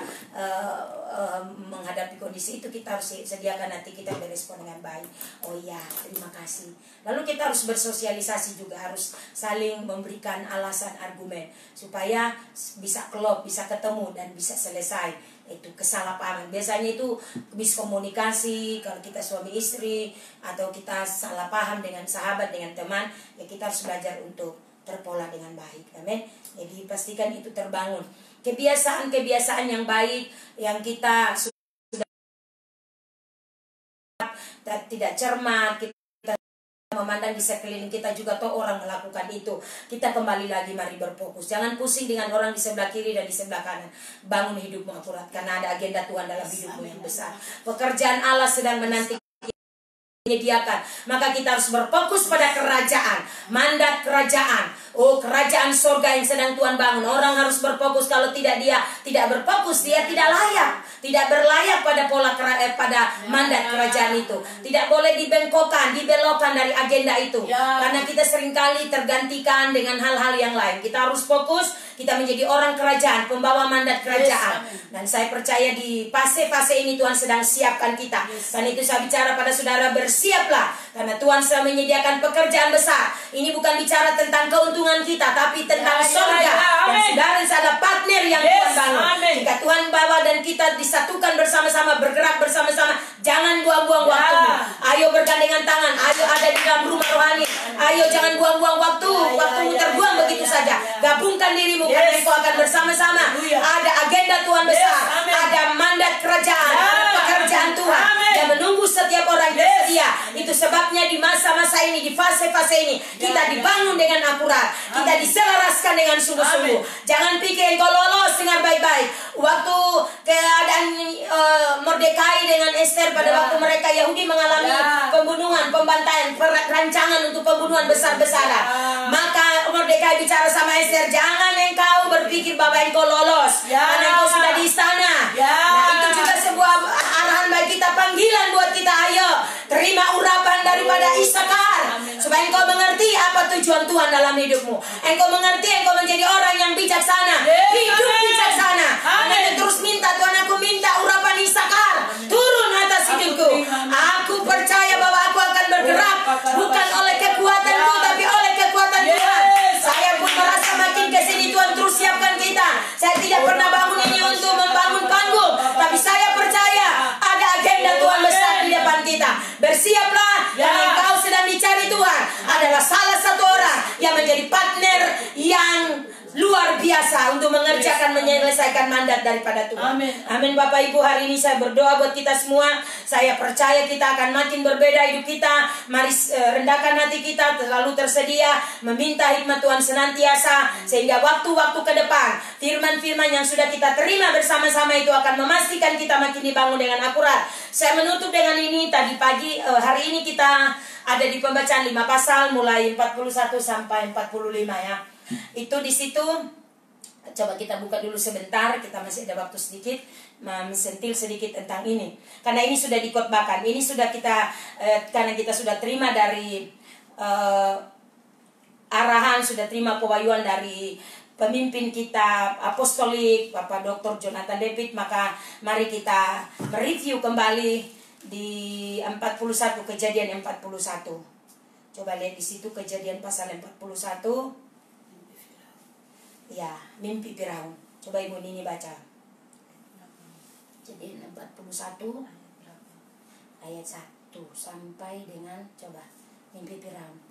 [SPEAKER 1] menghadapi kondisi itu, kita harus sediakan hati kita berespon dengan baik. Oh iya, terima kasih. Lalu kita harus bersosialisasi juga, harus saling memberikan alasan, argumen, supaya bisa klop, bisa ketemu, dan bisa selesai. Itu kesalahpahaman. Biasanya itu miskomunikasi, kalau kita suami istri, atau kita salah paham dengan sahabat, dengan teman, ya kita harus belajar untuk terpola dengan baik. Amin. Jadi pastikan itu terbangun. Kebiasaan-kebiasaan yang baik yang kita sudah tidak cermat, kita memandang di sekeliling kita juga toh orang melakukan itu. Kita kembali lagi, mari berfokus. Jangan pusing dengan orang di sebelah kiri dan di sebelah kanan. Bangun hidupmu akurat, karena ada agenda Tuhan dalam hidupmu yang besar. Pekerjaan Allah sedang menanti menyediakan. Maka kita harus berfokus pada kerajaan, mandat kerajaan. Oh, kerajaan surga yang sedang Tuhan bangun. Orang harus berfokus. Kalau dia tidak berfokus, dia tidak layak, tidak berlayak pada pada mandat kerajaan itu. Tidak boleh dibelokkan dari agenda itu. Karena kita seringkali tergantikan dengan hal-hal yang lain. Kita harus fokus, kita menjadi orang kerajaan, pembawa mandat kerajaan. Dan saya percaya di fase-fase ini Tuhan sedang siapkan kita. Dan itu saya bicara pada saudara, bersiaplah, karena Tuhan sedang menyediakan pekerjaan besar. Ini bukan bicara tentang keuntungan kita, tapi tentang surga. Dan saudara adalah partner yang Tuhan bangun. Jika Tuhan bawa dan kita disatukan bersama-sama, bergerak bersama-sama, jangan buang-buang waktumu. Ayo bergandengan tangan, ayo ada di dalam rumah rohani. Ayo jangan buang-buang waktumu terbuang begitu saja. Gabungkan dirimu, karena engkau akan bersama-sama. Ada agenda Tuhan besar, ada mandat kerajaan, pekerjaan Tuhan yang menunggu setiap orang yang bersedia. Itu sebabnya di masa-masa ini, di fase-fase ini, kita dibangun dengan akurat, kita diselaraskan dengan sungguh-sungguh. Jangan pikir engkau lolos dengan baik-baik. Waktu keadaan Mordekai dengan Esther pada waktu mereka Yahudi mengalami pembunuhan, pembantaian, rancangan untuk pembunuhan besar-besaran, maka Mordekai bicara sama Esther, jangan engkau berpikir bahwa engkau lolos, karena engkau sudah di istana. Nah, itu juga sebuah arahan bagi kita, panggilan buat kita. Ayo terima urapan daripada Isakar, supaya engkau mengerti apa tujuan Tuhan dalam hidupmu. Engkau mengerti, engkau menjadi orang yang bijaksana, hidup bijaksana. Karena terus minta, Tuhan aku minta urapan Isakar turun atas hidupku. Aku percaya bahwa aku akan bergerak bukan oleh kekuatanku, tapi oleh kekuatan Tuhan. Saya pun merasa makin kesini Tuhan terus siapkan kita. Saya tidak pernah bangun ini untuk membangun panggung, tapi saya percaya ada agenda Tuhan besar di depan kita. Bersiaplah, karena engkau sedang dicari Tuhan. Adalah salah satu orang yang menjadi partner yang luar biasa untuk mengerjakan, menyelesaikan mandat daripada Tuhan. Amin. Bapak Ibu, hari ini saya berdoa buat kita semua. Saya percaya kita akan makin berbeda hidup kita. Mari rendahkan hati kita, selalu tersedia meminta hikmat Tuhan senantiasa, sehingga waktu-waktu ke depan firman-firman yang sudah kita terima bersama-sama itu akan memastikan kita makin dibangun dengan akurat. Saya menutup dengan ini. Tadi pagi, hari ini kita ada di pembacaan 5 pasal mulai 41 sampai 45 ya. Itu di situ coba kita buka dulu sebentar, kita masih ada waktu sedikit mensentil sedikit tentang ini. Karena ini sudah dikotbahkan, ini sudah kita karena kita sudah terima dari arahan, sudah terima pewahyuan dari pemimpin kita apostolik Bapak Dr. Jonathan David, maka mari kita mereview kembali di 41, Kejadian 41. Coba lihat di situ Kejadian pasal 41. Ya, mimpi Firaun. Coba Ibu Nini baca. Kejadian 41 ayat 1 sampai dengan, coba, mimpi Firaun.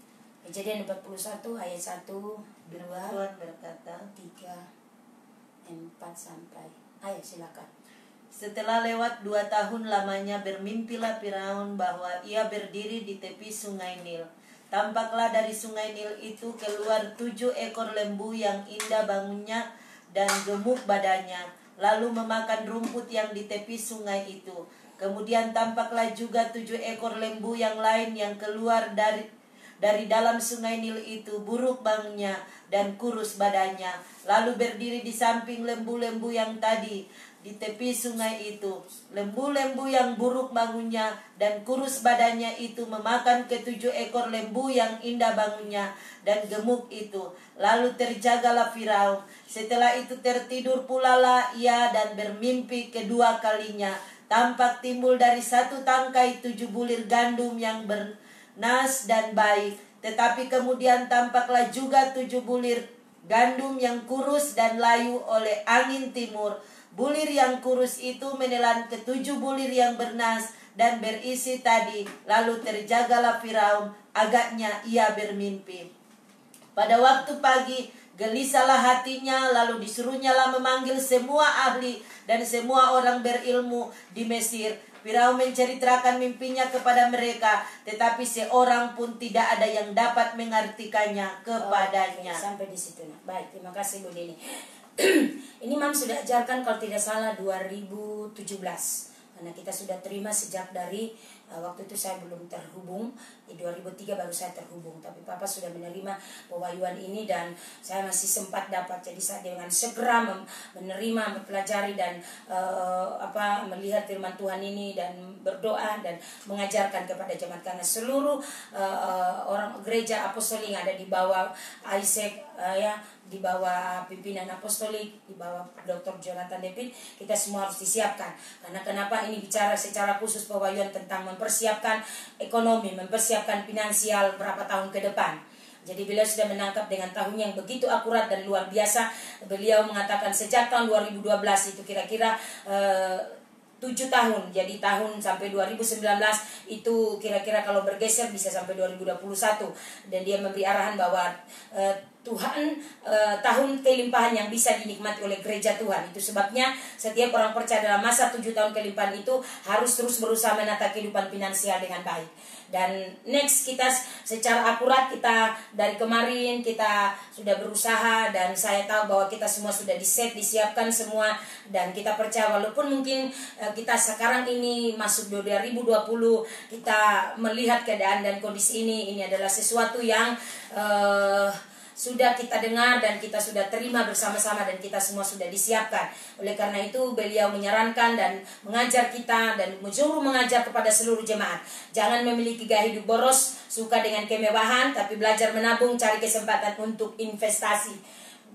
[SPEAKER 1] Kejadian 41 ayat 1, 2,
[SPEAKER 3] Tuhan berkata,
[SPEAKER 1] 3, 4 sampai. Ayo silakan.
[SPEAKER 3] setelah lewat 2 tahun lamanya bermimpilah Firaun bahwa ia berdiri di tepi sungai Nil. Tampaklah dari sungai Nil itu keluar 7 ekor lembu yang indah bangunnya dan gemuk badannya, lalu memakan rumput yang di tepi sungai itu. Kemudian tampaklah juga 7 ekor lembu yang lain yang keluar dari dalam sungai Nil itu, buruk bangunnya dan kurus badannya, lalu berdiri di samping lembu-lembu yang tadi di tepi sungai itu. Lembu-lembu yang buruk bangunnya dan kurus badannya itu memakan ke-7 ekor lembu yang indah bangunnya dan gemuk itu. Lalu terjagalah Firaun. Setelah itu tertidur pula lah ia dan bermimpi kedua kalinya. Tampak timbul dari satu tangkai 7 bulir gandum yang bernas dan baik. Tetapi kemudian tampaklah juga 7 bulir gandum yang kurus dan layu oleh angin timur. Bulir yang kurus itu menelan ke-7 bulir yang bernas dan berisi tadi. Lalu terjagalah Firaun, agaknya ia bermimpi. Pada waktu pagi gelisahlah hatinya, lalu disuruhnyalah memanggil semua ahli dan semua orang berilmu di Mesir. Firaun menceritakan mimpinya kepada mereka, tetapi seorang pun tidak ada yang dapat mengartikannya kepadanya.
[SPEAKER 1] Sampai di situ. Baik, terima kasih Bu Dini. Ini Mam sudah ajarkan kalau tidak salah 2017. Karena kita sudah terima sejak dari waktu itu saya belum terhubung, di 2003 baru saya terhubung. Tapi Papa sudah menerima pewahyuan ini dan saya masih sempat dapat. Jadi saya dengan segera menerima, mempelajari dan melihat firman Tuhan ini dan berdoa dan mengajarkan kepada jemaat, karena seluruh orang gereja apostolik yang ada di bawah Isaac di bawah pimpinan apostolik, di bawah Dr. Jonathan David, kita semua harus disiapkan. Karena kenapa ini bicara secara khusus pewahyuan tentang mempersiapkan ekonomi, mempersiapkan finansial berapa tahun ke depan. Jadi beliau sudah menangkap dengan tahun yang begitu akurat dan luar biasa. Beliau mengatakan sejak tahun 2012 itu kira-kira 7 tahun, jadi tahun sampai 2019 itu kira-kira kalau bergeser bisa sampai 2021. Dan dia memberi arahan bahwa Tuhan tahun kelimpahan yang bisa dinikmati oleh gereja Tuhan. Itu sebabnya setiap orang percaya dalam masa 7 tahun kelimpahan itu harus terus berusaha menata kehidupan finansial dengan baik. Dan next kita secara akurat, kita dari kemarin kita sudah berusaha dan saya tahu bahwa kita semua sudah disiapkan semua. Dan kita percaya walaupun mungkin kita sekarang ini masuk 2020, kita melihat keadaan dan kondisi ini adalah sesuatu yang sudah kita dengar dan kita sudah terima bersama-sama dan kita semua sudah disiapkan. Oleh karena itu beliau menyarankan dan mengajar kita dan menyuruh mengajar kepada seluruh jemaat. Jangan memiliki gaya hidup boros, suka dengan kemewahan, tapi belajar menabung, cari kesempatan untuk investasi.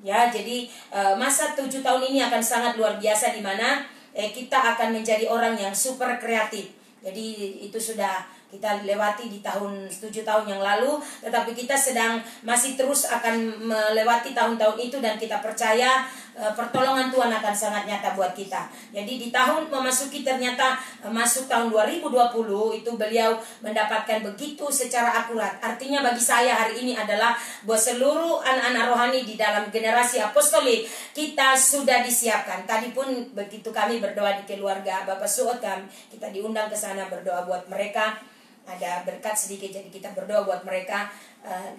[SPEAKER 1] Ya, jadi masa 7 tahun ini akan sangat luar biasa di mana kita akan menjadi orang yang super kreatif. Jadi itu sudah kita lewati di tahun 7 tahun yang lalu, tetapi kita sedang masih terus akan melewati tahun-tahun itu dan kita percaya pertolongan Tuhan akan sangat nyata buat kita. Jadi di tahun memasuki ternyata masuk tahun 2020 itu beliau mendapatkan begitu secara akurat. Artinya bagi saya hari ini adalah buat seluruh anak-anak rohani di dalam generasi apostolik kita sudah disiapkan. Tadi pun begitu kami berdoa di keluarga Bapak Suot, kita diundang ke sana berdoa buat mereka. Ada berkat sedikit, jadi kita berdoa buat mereka.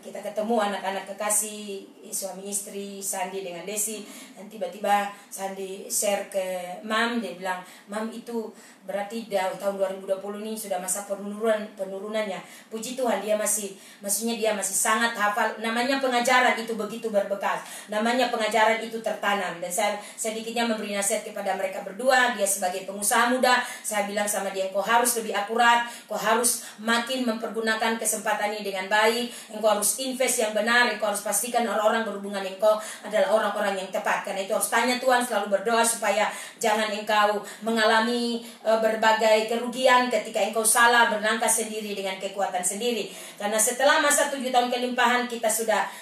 [SPEAKER 1] Kita ketemu anak-anak kekasih, suami istri Sandi dengan Desi, dan tiba-tiba Sandi share ke Mam, dia bilang, Mam itu berarti tahun 2020 ini sudah masa penurunannya. Puji Tuhan, dia maksudnya dia masih sangat hafal. Namanya pengajaran itu begitu berbekas, namanya pengajaran itu tertanam. Dan saya sedikitnya memberi nasihat kepada mereka berdua. Dia sebagai pengusaha muda, saya bilang sama dia, kau harus lebih akurat, kau harus makin mempergunakan kesempatan ini dengan baik. Engkau harus invest yang benar, engkau harus pastikan orang-orang berhubungan engkau adalah orang-orang yang tepat. Karena itu harus tanya Tuhan, selalu berdoa supaya jangan engkau mengalami berbagai kerugian ketika engkau salah berlangkah sendiri dengan kekuatan sendiri. Karena setelah masa 7 tahun kelimpahan kita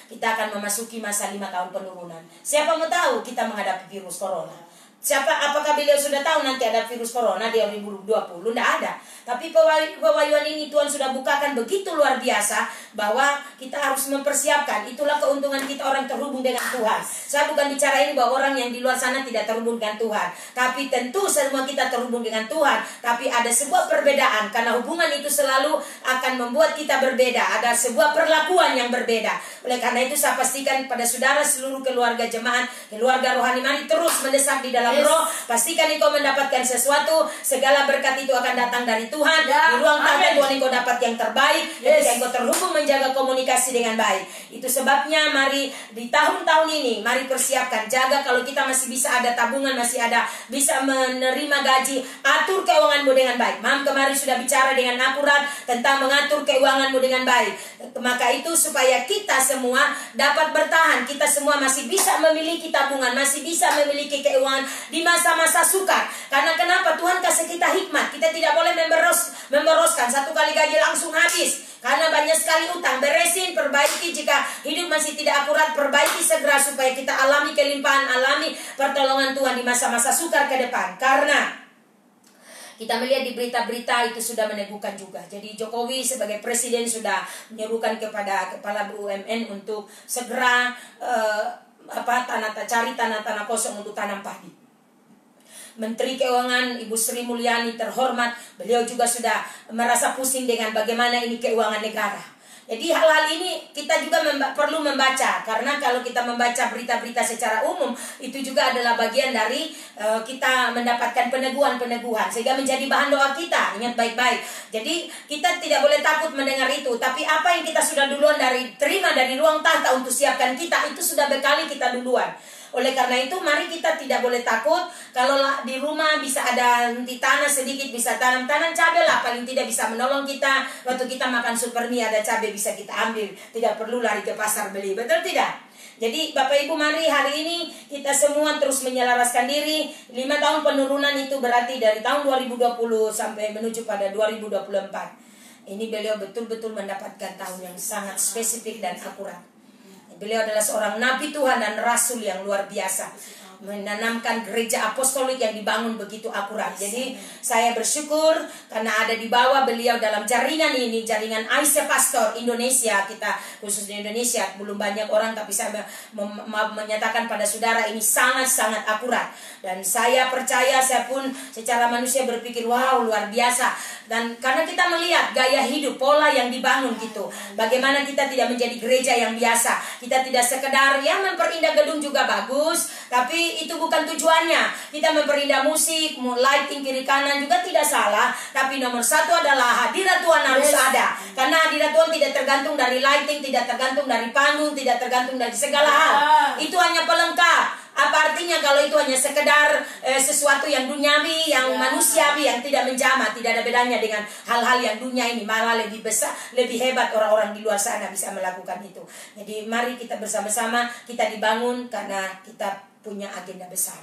[SPEAKER 1] akan memasuki masa 5 tahun penurunan. Siapa mau tahu kita menghadapi virus corona? Apakah beliau sudah tahu nanti ada virus corona di 2020? Tidak ada. Tapi pewahyuan ini Tuhan sudah bukakan begitu luar biasa bahwa kita harus mempersiapkan. Itulah keuntungan kita orang terhubung dengan Tuhan. Saya bukan bicara ini bahwa orang yang di luar sana tidak terhubung dengan Tuhan. Tapi tentu semua kita terhubung dengan Tuhan. Tapi ada sebuah perbedaan. Karena hubungan itu selalu akan membuat kita berbeda. Ada sebuah perlakuan yang berbeda. Oleh karena itu saya pastikan pada saudara seluruh keluarga jemaat, keluarga rohani, mari terus mendesak di dalam roh. Pastikan engkau mendapatkan sesuatu. Segala berkat itu akan datang dari Tuhan. Di ruang tamu Tuhan engkau dapat yang terbaik. Ketika engkau terhubung menjaga komunikasi dengan baik. Itu sebabnya mari di tahun-tahun ini mari persiapkan, jaga. Kalau kita masih bisa ada tabungan, masih ada bisa menerima gaji, atur keuanganmu dengan baik. Mam kemarin sudah bicara dengan akurat tentang mengatur keuanganmu dengan baik. Maka itu supaya kita semua dapat bertahan. Kita semua masih bisa memiliki tabungan, masih bisa memiliki keuangan di masa-masa sukar. Karena kenapa? Tuhan kasih kita hikmat. Kita tidak boleh memboroskan. Satu kali gaji langsung habis. Karena banyak sekali utang. Beresin, perbaiki. Jika hidup masih tidak akurat, perbaiki segera supaya kita alami kelimpahan, alami pertolongan Tuhan di masa-masa sukar ke depan. Karena kita melihat di berita-berita itu sudah meneguhkan juga. Jadi Jokowi sebagai presiden sudah menyerukan kepada kepala BUMN untuk segera cari tanah-tanah kosong untuk tanam padi.
[SPEAKER 2] Menteri Keuangan Ibu Sri Mulyani terhormat, beliau juga sudah merasa pusing dengan bagaimana ini keuangan negara. Jadi hal-hal ini kita juga perlu membaca, karena kalau kita membaca berita-berita secara umum itu juga adalah bagian dari kita mendapatkan peneguhan-peneguhan sehingga menjadi bahan doa kita. Ingat baik-baik. Jadi kita tidak boleh takut mendengar itu, tapi apa yang kita sudah duluan terima dari ruang tahta untuk siapkan kita, itu sudah bekali kita duluan. Oleh karena itu mari kita tidak boleh takut. Kalau di rumah bisa ada di tanah sedikit, bisa tanam cabai lah, paling tidak bisa menolong kita. Waktu kita makan super mie ada cabai bisa kita ambil, tidak perlu lari ke pasar beli, betul tidak? Jadi Bapak Ibu, mari hari ini kita semua terus menyelaraskan diri. 5 tahun penurunan itu berarti dari tahun 2020 sampai menuju pada 2024. Ini beliau betul-betul mendapatkan tahun yang sangat spesifik dan akurat. Beliau adalah seorang nabi Tuhan dan rasul yang luar biasa, menanamkan gereja apostolik yang dibangun begitu akurat. Jadi saya bersyukur karena ada di bawah beliau dalam jaringan ini, jaringan Aisyah Pastor Indonesia. Kita khusus di Indonesia belum banyak orang, tapi saya menyatakan pada saudara ini sangat-sangat akurat. Dan saya percaya, saya pun secara manusia berpikir wow luar biasa. Dan karena kita melihat gaya hidup, pola yang dibangun gitu, bagaimana kita tidak menjadi gereja yang biasa. Kita tidak sekedar memperindah gedung juga bagus, tapi itu bukan tujuannya. Kita memperindah musik, lighting kiri kanan juga tidak salah, tapi nomor satu adalah hadirat Tuhan harus ada. Karena hadirat Tuhan tidak tergantung dari lighting, tidak tergantung dari panggung, tidak tergantung dari segala hal. Itu hanya pelengkap. Apa artinya kalau itu hanya sekedar sesuatu yang duniawi, yang manusiawi, yang tidak menjamah, tidak ada bedanya dengan hal-hal yang dunia ini. Malah lebih besar, lebih hebat orang-orang di luar sana bisa melakukan itu. Jadi mari kita bersama-sama, kita dibangun karena kita punya agenda besar.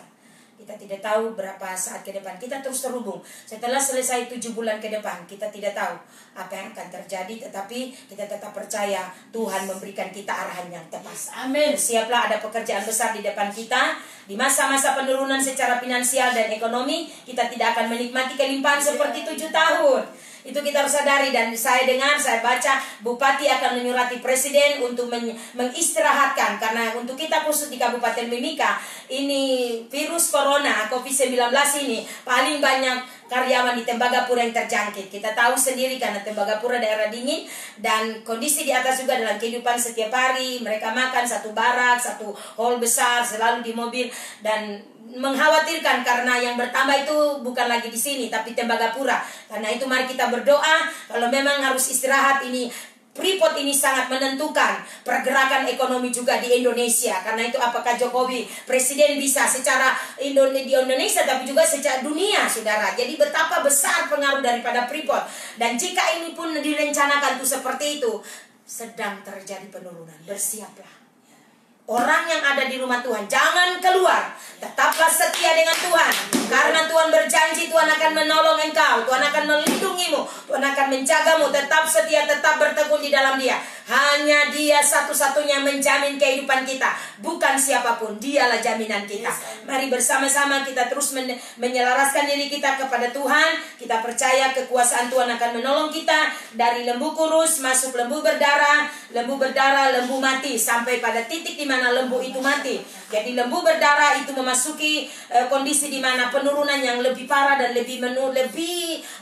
[SPEAKER 2] Kita tidak tahu berapa saat ke depan. Kita terus terhubung. Setelah selesai 7 bulan ke depan, kita tidak tahu apa yang akan terjadi, tetapi kita tetap percaya Tuhan memberikan kita arahan yang tepat. Amin. Siaplah, ada pekerjaan besar di depan kita. Di masa-masa penurunan secara finansial dan ekonomi, kita tidak akan menikmati kelimpahan seperti 7 tahun. Itu kita harus sadari. Dan saya dengar, saya baca Bupati akan menyurati Presiden untuk mengistirahatkan. Karena untuk kita khusus di Kabupaten Mimika, ini virus corona COVID-19 ini paling banyak karyawan di Tembagapura yang terjangkit. Kita tahu sendiri karena Tembagapura daerah dingin, dan kondisi di atas juga dalam kehidupan setiap hari. Mereka makan satu barak, satu hall besar, selalu di mobil, dan mengkhawatirkan karena yang bertambah itu bukan lagi di sini tapi Tembagapura. Karena itu mari kita berdoa, kalau memang harus istirahat ini, Freeport ini sangat menentukan pergerakan ekonomi juga di Indonesia. Karena itu apakah Jokowi Presiden bisa secara di Indonesia tapi juga secara dunia, saudara. Jadi betapa besar pengaruh daripada Freeport. Dan jika ini pun direncanakan tuh seperti itu, sedang terjadi penurunan. Bersiaplah. Orang yang ada di rumah Tuhan, jangan keluar. Tetaplah setia dengan Tuhan. Karena Tuhan berjanji Tuhan akan menolong engkau. Tuhan akan melindungimu. Tuhan akan menjagamu. Tetap setia, tetap bertekun di dalam Dia. Hanya Dia satu-satunya menjamin kehidupan kita. Bukan siapapun, Dialah jaminan kita. Mari bersama-sama kita terus menyelaraskan diri kita kepada Tuhan. Kita percaya kekuasaan Tuhan akan menolong kita. Dari lembu kurus masuk lembu berdarah, lembu mati, sampai pada titik di mana lembu itu mati. Jadi lembu berdarah itu memasuki kondisi di mana penurunan yang lebih parah dan lebih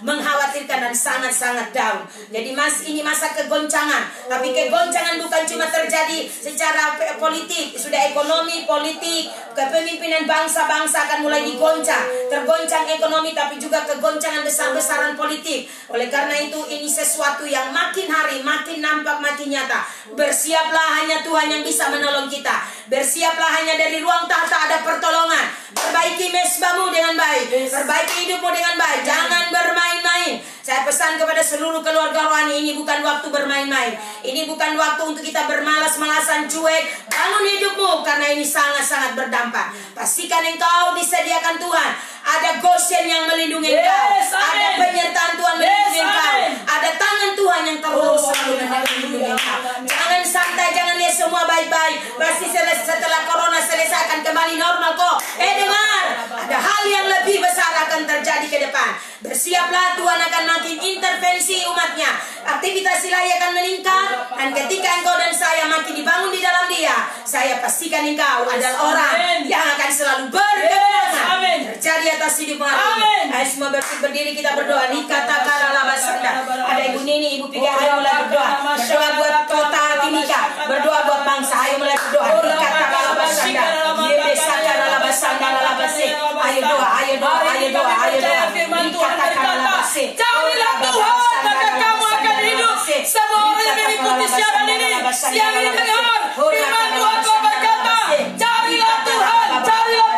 [SPEAKER 2] mengkhawatirkan dan sangat-sangat down. Jadi ini masa kegoncangan. Tapi kegoncangan bukan cuma terjadi secara politik, sudah ekonomi, politik, kepemimpinan bangsa-bangsa akan mulai digoncang. Tergoncang ekonomi tapi juga kegoncangan besar-besaran politik. Oleh karena itu ini sesuatu yang makin hari makin nampak, makin nyata. Bersiaplah, hanya Tuhan yang bisa menolong kita. Bersiaplah, hanya dari ruang tahta ada pertolongan. Perbaiki mesbahmu dengan baik, perbaiki hidupmu dengan baik. Jangan bermain-main. Saya pesan kepada seluruh keluarga rohani, ini bukan waktu bermain-main. Ini bukan waktu untuk kita bermalas-malasan, cuek. Bangun hidupmu, karena ini sangat-sangat berdampak. Pastikan engkau disediakan Tuhan. Ada Goshen yang melindungi engkau. Ada penyertaan Tuhan melindungi engkau. Ada tangan Tuhan yang terus selalu melindungi engkau. Jangan santai, jangan lihat semua baik-baik. Pasti setelah corona selesai akan kembali normal kok. Dengar, ada hal yang lebih besar akan terjadi ke depan. Bersiaplah, Tuhan akan makin intervensi umatnya. Aktivitas ilahi akan meningkat. Dan ketika engkau dan saya makin dibangun di dalam Dia, saya pastikan engkau adalah orang yang akan selalu berkemenangan. Terjadi atas
[SPEAKER 1] kasih di hari ini.
[SPEAKER 2] Amin.
[SPEAKER 1] Ayo semua berdiri kita berdoa. Nikata karalabasanda. Ada Ibu Nini, Ibu Pika, ayo mulai berdoa. Berdoa buat kota Timika. Berdoa buat bangsa. Ayo mulai berdoa. Nikata karalabasanda. Yebesa karalabasanda lalabase. Ayo doa, ayo doa, ayo doa, ayo doa. Nikata karalabase.
[SPEAKER 2] Carilah Tuhan, maka kamu akan hidup. Semua orang yang mengikuti siaran ini, siang ini dengar firman Tuhan berkata, carilah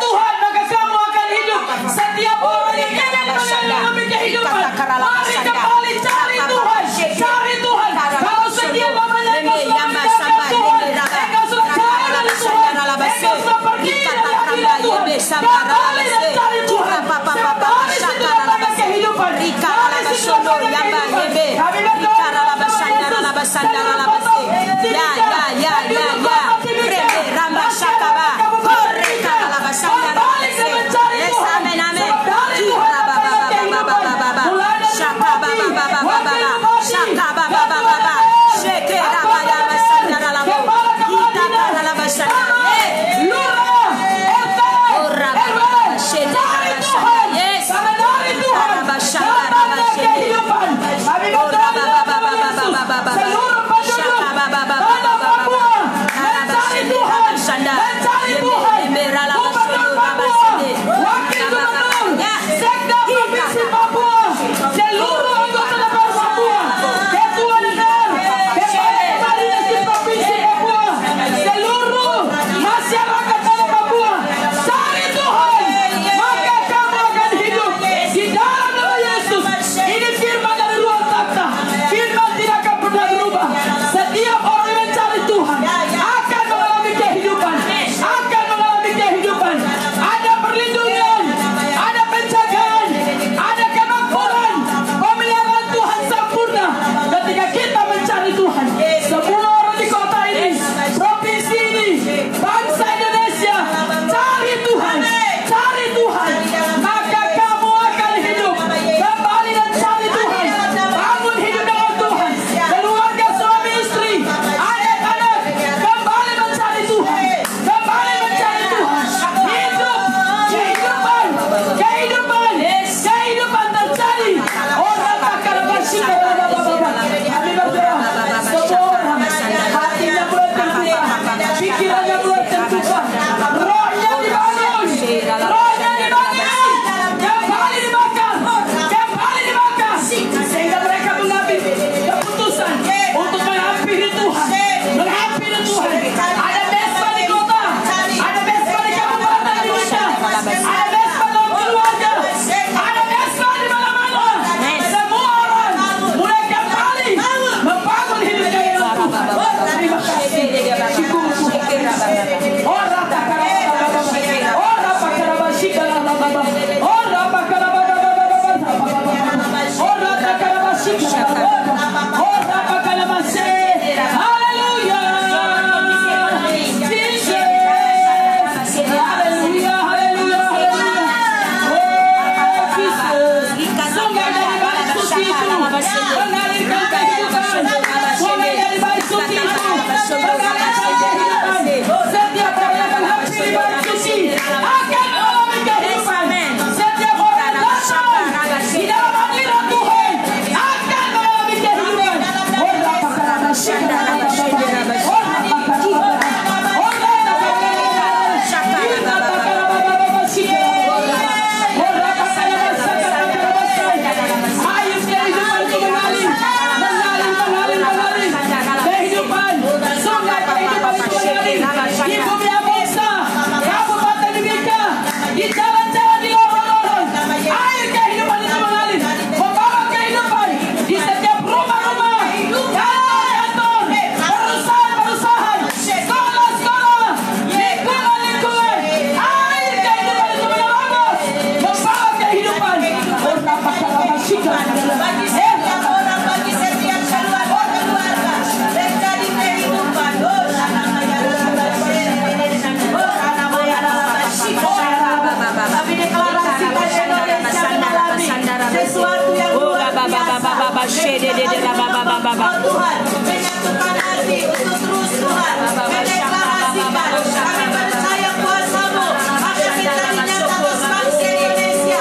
[SPEAKER 2] Tuhan, maka kamu akan hidup. Setiap orang yang ingin mengalami kehidupan, mari kembali cari Tuhan, cari Tuhan. Kalau setiap namanya engkau sudah meninggalkan Tuhan, engkau sudah jauh dari Tuhan, engkau sudah pergi dari hadirat Tuhan, kembali dan cari Tuhan, kembali setelah banyak kehidupan, kembali setelah banyak kehidupan. Kami berdoa Tuhan, menyatukan hati untuk terus Tuhan mendeklarasikan kami percaya kuasa-Mu akan kita dinyatakan bangsa Indonesia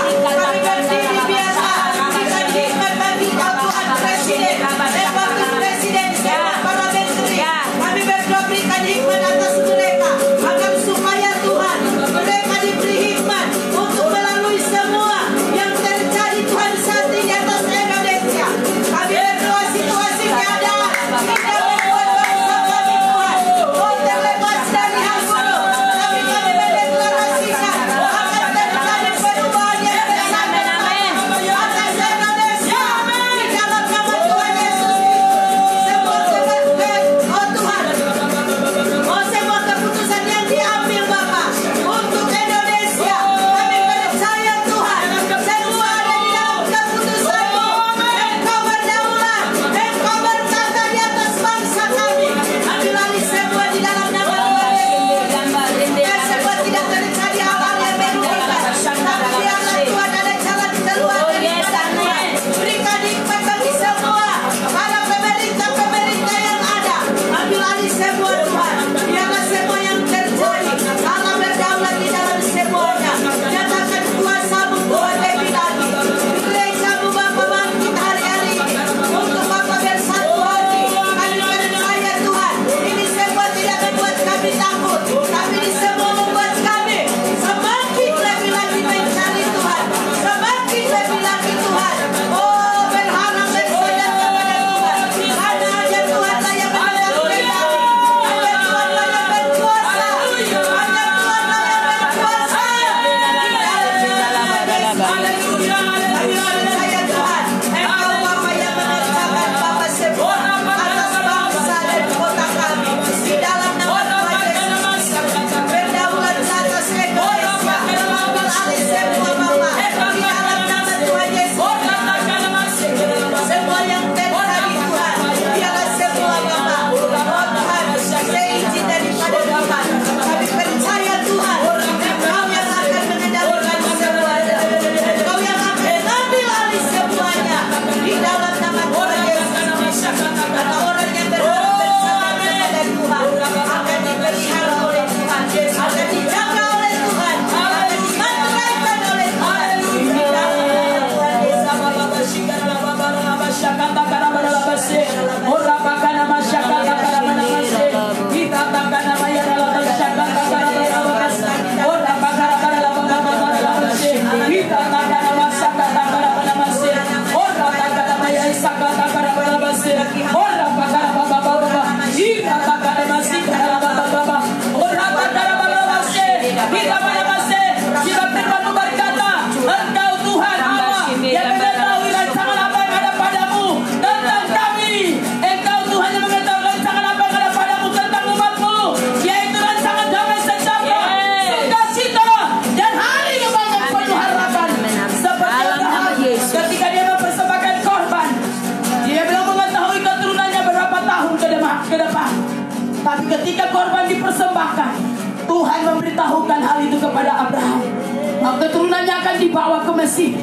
[SPEAKER 4] dibawa ke Mesir.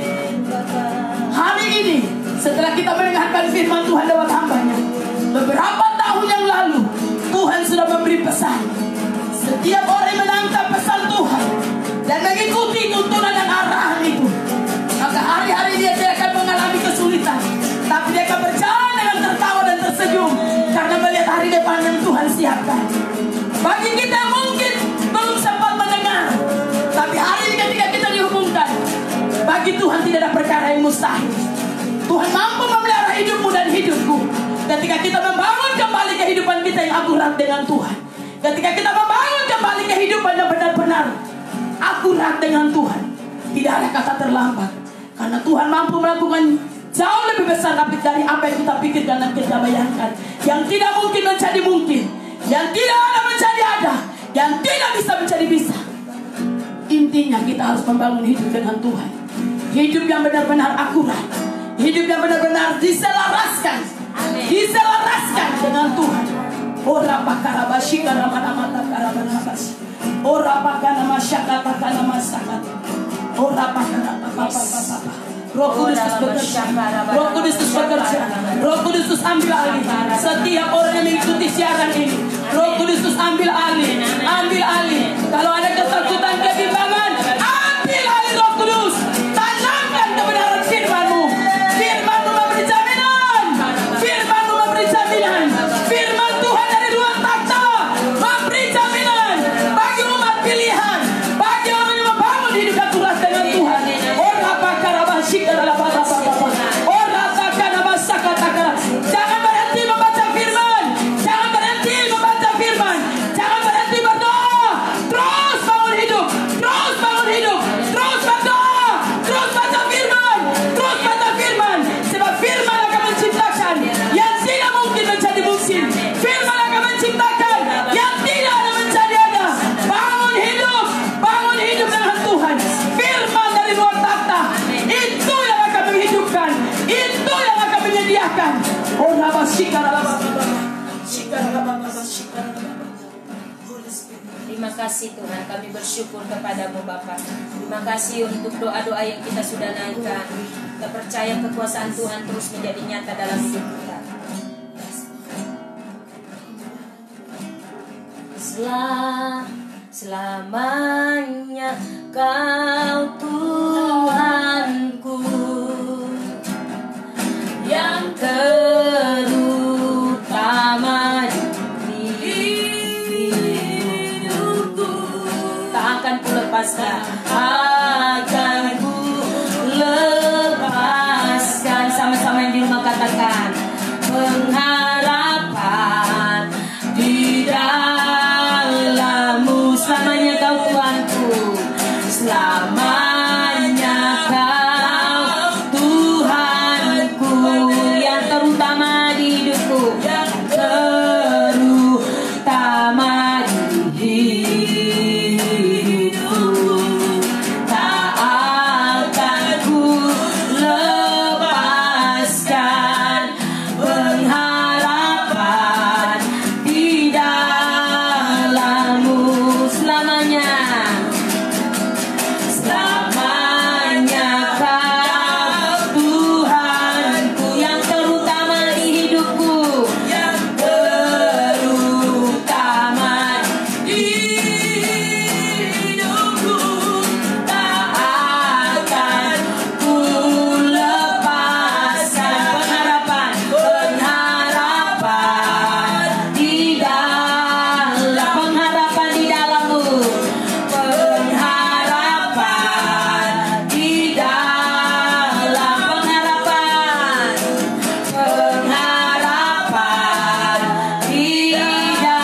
[SPEAKER 4] Hari ini setelah kita mendengarkan firman Tuhan lewat hambanya, beberapa tahun yang lalu Tuhan sudah memberi pesan. Setiap orang yang menangkap pesan Tuhan dan mengikuti tuntunan dan arahan itu, maka hari-hari dia tidak akan mengalami kesulitan, tapi dia akan berjalan dengan tertawa dan tersenyum karena melihat hari depan yang Tuhan siapkan. Bagi kita yang mungkin belum sempat mendengar, tapi hari ini ketika kita dihubungkan, bagi Tuhan tidak ada perkara yang mustahil. Tuhan mampu memelihara hidupmu dan hidupku ketika kita membangun kembali kehidupan kita yang akurat dengan Tuhan. Ketika kita membangun kembali kehidupan yang benar-benar akurat dengan Tuhan, tidak ada kata terlambat, karena Tuhan mampu melakukan jauh lebih besar dari apa yang kita pikirkan dan kita bayangkan. Yang tidak mungkin menjadi mungkin, yang tidak ada menjadi ada, yang tidak bisa menjadi bisa. Intinya kita harus membangun hidup dengan Tuhan, hidup yang benar-benar akurat, hidup yang benar-benar diselaraskan dengan Tuhan. Ora pakara bashika ramana takara banabas. Ora pakana masyaka takana masakat. Ora pakara papa. Roh Kudus bekerja. Roh Kudus bekerja. Roh Kudus ambil alih setiap orang yang mengikuti siaran ini. Roh Kudus ambil alih. Ambil alih. Kalau ada ketakutan, kebimbangan, ambil alih Roh Kudus. Tanamkan kebenaran firman-Mu. Firman-Mu memberi jaminan. Firman-Mu memberi jaminan. Firman Tuhan dari ruang takhta memberi jaminan bagi umat pilihan, bagi orang yang membangun hidup akurat dengan Tuhan. Jangan berhenti membaca firman, jangan berhenti membaca firman, jangan berhenti berdoa. Terus bangun hidup, terus bangun hidup, terus berdoa, terus baca firman, terus baca firman. Sebab firman akan menciptakan yang tidak mungkin menjadi mungkin. Firman akan menciptakan yang tidak ada menjadi ada. Bangun hidup dengan Tuhan. Firman dari luar takhta, itu yang akan menghidupkan, itu yang akan menyediakan.
[SPEAKER 2] Terima kasih Tuhan, kami bersyukur kepadamu Bapa. Terima kasih untuk doa-doa yang kita sudah naikkan. Kita percaya kekuasaan Tuhan terus menjadi nyata dalam hidup kita. Selamanya Kau Tuhanku yang terutama di hidupku. Tak akan ku lepaskan, akan ku lepaskan. Sama-sama yang di rumah katakan, pengharapan di dalam-Mu. Selamanya Kau Tuhanku, selamanya Kau Tuhanku yang terutama di hidupku, yang terutama di hidupku. Tak akan ku lepaskan pengharapan di dalam-Mu. Selamanya, selamanya Kau Tuhanku yang terutama di hidupku, yang terutama di hidupku. Tak akan ku lepaskan pengharapan di dalam, pengharapan di dalam-Mu, pengharapan di dalam, pengharapan di dalam-Mu.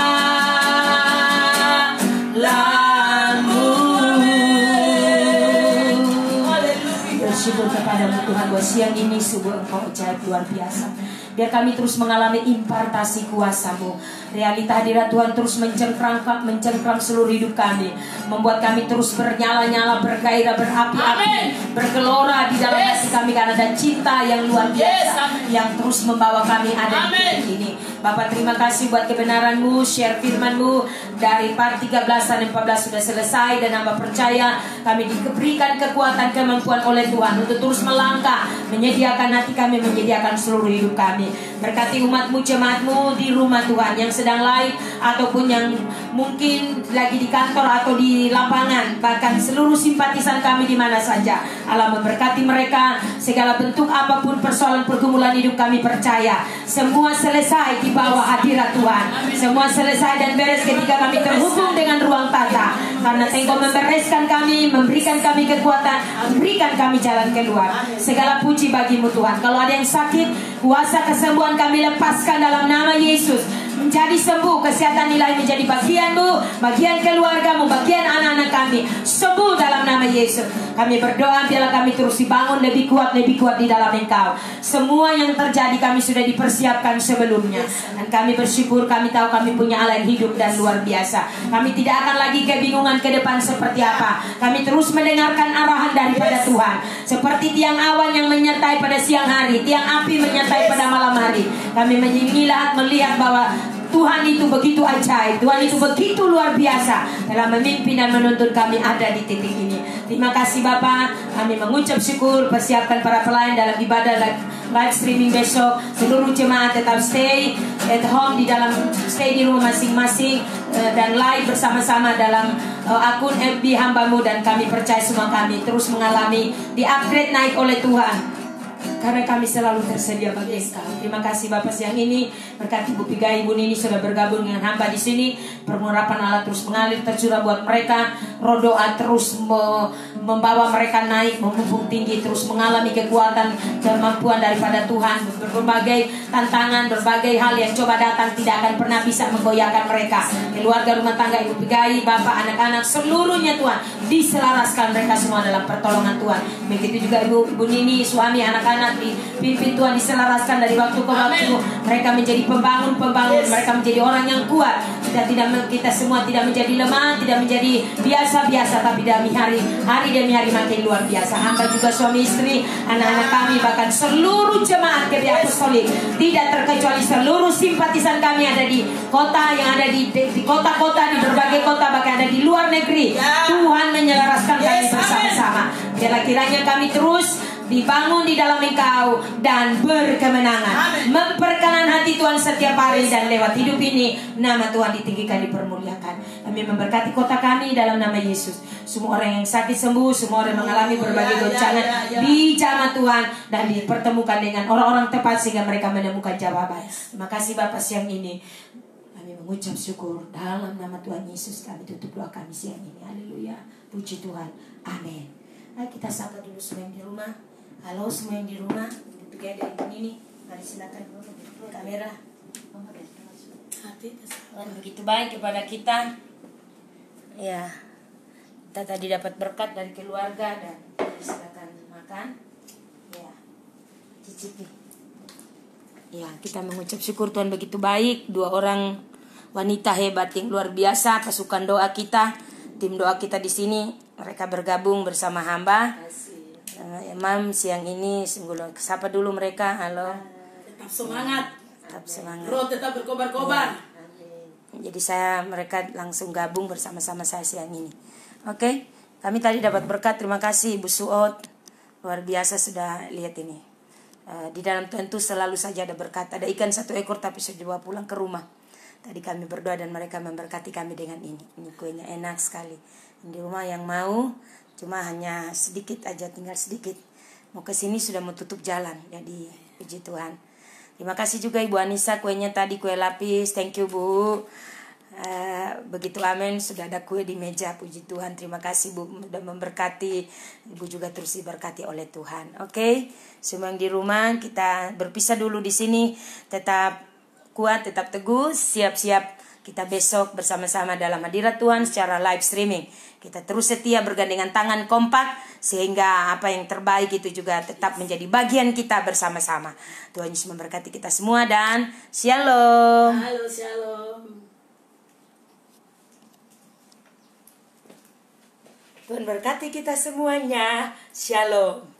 [SPEAKER 2] Bersyukur kepadamu Tuhan, bahwa siang ini sungguh Engkau ajaib luar biasa. Biar kami terus mengalami impartasi kuasa-Mu. Realita hadirat Tuhan terus mencengkram seluruh hidup kami, membuat kami terus bernyala-nyala, bergairah, berapi-api, bergelora di dalam hati kami karena ada cinta yang luar biasa yang terus membawa kami ada di titik ini. Bapak, terima kasih buat kebenaran-Mu, share firman-Mu dari part 13 dan 14 sudah selesai, dan hamba percaya kami diberikan kekuatan, kemampuan oleh Tuhan untuk terus melangkah, menyediakan hati kami, menyediakan seluruh hidup kami. Berkati umat-Mu, jemaat-Mu di rumah Tuhan yang sedang live ataupun yang mungkin lagi di kantor atau di lapangan, bahkan seluruh simpatisan kami di mana saja. Allah memberkati mereka, segala bentuk apapun persoalan pergumulan hidup kami percaya semua selesai di bawah hadirat Tuhan. Semua selesai dan beres ketika kami terhubung dengan ruang tata, karena Engkau membereskan kami, memberikan kami kekuatan, memberikan kami jalan keluar. Segala puji bagi-Mu Tuhan. Kalau ada yang sakit, kuasa kesembuhan kami lepaskan dalam nama Yesus. Menjadi sembuh, kesehatan ilahi menjadi bagian-Mu, bagian keluarga-Mu, bagian anak-anak kami, sembuh dalam nama Yesus. Kami berdoa biarlah kami terus dibangun lebih kuat di dalam Engkau. Semua yang terjadi kami sudah dipersiapkan sebelumnya, dan kami bersyukur, kami tahu kami punya Allah yang hidup dan luar biasa. Kami tidak akan lagi kebingungan ke depan seperti apa. Kami terus mendengarkan arahan daripada Tuhan, seperti tiang awan yang menyertai pada siang hari, tiang api menyertai pada malam hari. Kami melihat bahwa Tuhan itu begitu ajaib, Tuhan itu begitu luar biasa dalam memimpin dan menuntun kami ada di titik ini. Terima kasih Bapak, kami mengucap syukur. Persiapkan para pelayan dalam ibadah live streaming besok. Seluruh jemaat tetap stay at home, stay di rumah masing-masing, dan live bersama-sama dalam akun FB hamba-Mu. Dan kami percaya semua kami terus mengalami di-upgrade, naik oleh Tuhan, karena kami selalu tersedia bagi Engkau. Terima kasih Bapak siang ini. Berkati Bu Piga, Ibu Nini sudah bergabung dengan hamba di sini. Pengurapan Allah terus mengalir, tercurah buat mereka. Roh doa terus membawa mereka naik, memumpung tinggi, terus mengalami kekuatan, kemampuan daripada Tuhan. Berbagai tantangan, berbagai hal yang coba datang tidak akan pernah bisa menggoyahkan mereka. Keluarga, rumah tangga, Ibu Piga, Bapak, anak-anak, seluruhnya Tuhan, diselaraskan mereka semua dalam pertolongan Tuhan. Begitu juga Ibu Nini, suami, anak-anak, dipimpin Tuhan, diselaraskan dari waktu ke waktu. Mereka menjadi pembangun, mereka menjadi orang yang kuat. Kita semua tidak menjadi lemah, tidak menjadi biasa-biasa, tapi demi hari demi hari makin luar biasa. Hamba juga suami istri, anak-anak kami, bahkan seluruh jemaat GBI Apostolik, tidak terkecuali seluruh simpatisan kami ada di kota, yang ada di kota-kota, di berbagai kota, bahkan ada di luar negeri. Tuhan menyelaraskan kami bersama-sama. Biarlah kiranya kami terus dibangun di dalam Engkau dan berkemenangan. Memperkenan hati Tuhan setiap hari, dan lewat hidup ini nama Tuhan ditinggikan, dipermuliakan. Kami memberkati kota kami dalam nama Yesus. Semua orang yang sakit sembuh, semua orang yang mengalami berbagai goncangan dijamah Tuhan dan dipertemukan dengan orang-orang tepat sehingga mereka menemukan jawaban. Terima kasih Bapak siang ini. Kami mengucap syukur dalam nama Tuhan Yesus. Kami tutup doa kami siang ini. Haleluya. Puji Tuhan. Amin. Nah, kita sapa dulu semua yang di rumah. Halo semua yang di rumah, juga ada Ibu Nini. Mari silakan kamera. Tuhan begitu baik kepada kita. Ya, kita tadi dapat berkat dari keluarga, dan silakan makan. Ya, cicipi. Ya, kita mengucap syukur Tuhan begitu baik. 2 orang wanita hebat yang luar biasa, pasukan doa kita, tim doa kita di sini. Mereka bergabung bersama hamba. Imam siang ini, sapa dulu mereka. Halo.
[SPEAKER 4] Tetap semangat.
[SPEAKER 2] Tetap semangat.
[SPEAKER 4] Roh tetap berkobar-kobar.
[SPEAKER 2] Ya. Jadi mereka langsung gabung bersama-sama saya siang ini. Oke. Kami tadi dapat berkat. Terima kasih Ibu Suot. Luar biasa sudah lihat ini. Di dalam Tuhan itu selalu saja ada berkat. Ada ikan 1 ekor tapi sudah dibawa pulang ke rumah. Tadi kami berdoa dan mereka memberkati kami dengan ini. Ini kuenya enak sekali. Di rumah yang mau, cuma hanya sedikit aja, tinggal sedikit. Mau ke sini sudah mau tutup jalan. Jadi puji Tuhan. Terima kasih juga Ibu Anissa, kuenya tadi kue lapis. Thank you Bu. Begitu amin, sudah ada kue di meja. Puji Tuhan. Terima kasih Bu, sudah memberkati. Ibu juga terus diberkati oleh Tuhan. Oke. Semua yang di rumah, kita berpisah dulu di sini. Tetap kuat, tetap teguh, siap-siap
[SPEAKER 1] kita besok bersama-sama dalam hadirat Tuhan secara live streaming. Kita terus setia bergandengan tangan kompak sehingga apa yang terbaik itu juga tetap menjadi bagian kita bersama-sama. Tuhan Yesus memberkati kita semua dan shalom.
[SPEAKER 2] Halo, shalom.
[SPEAKER 1] Tuhan berkati kita semuanya. Shalom.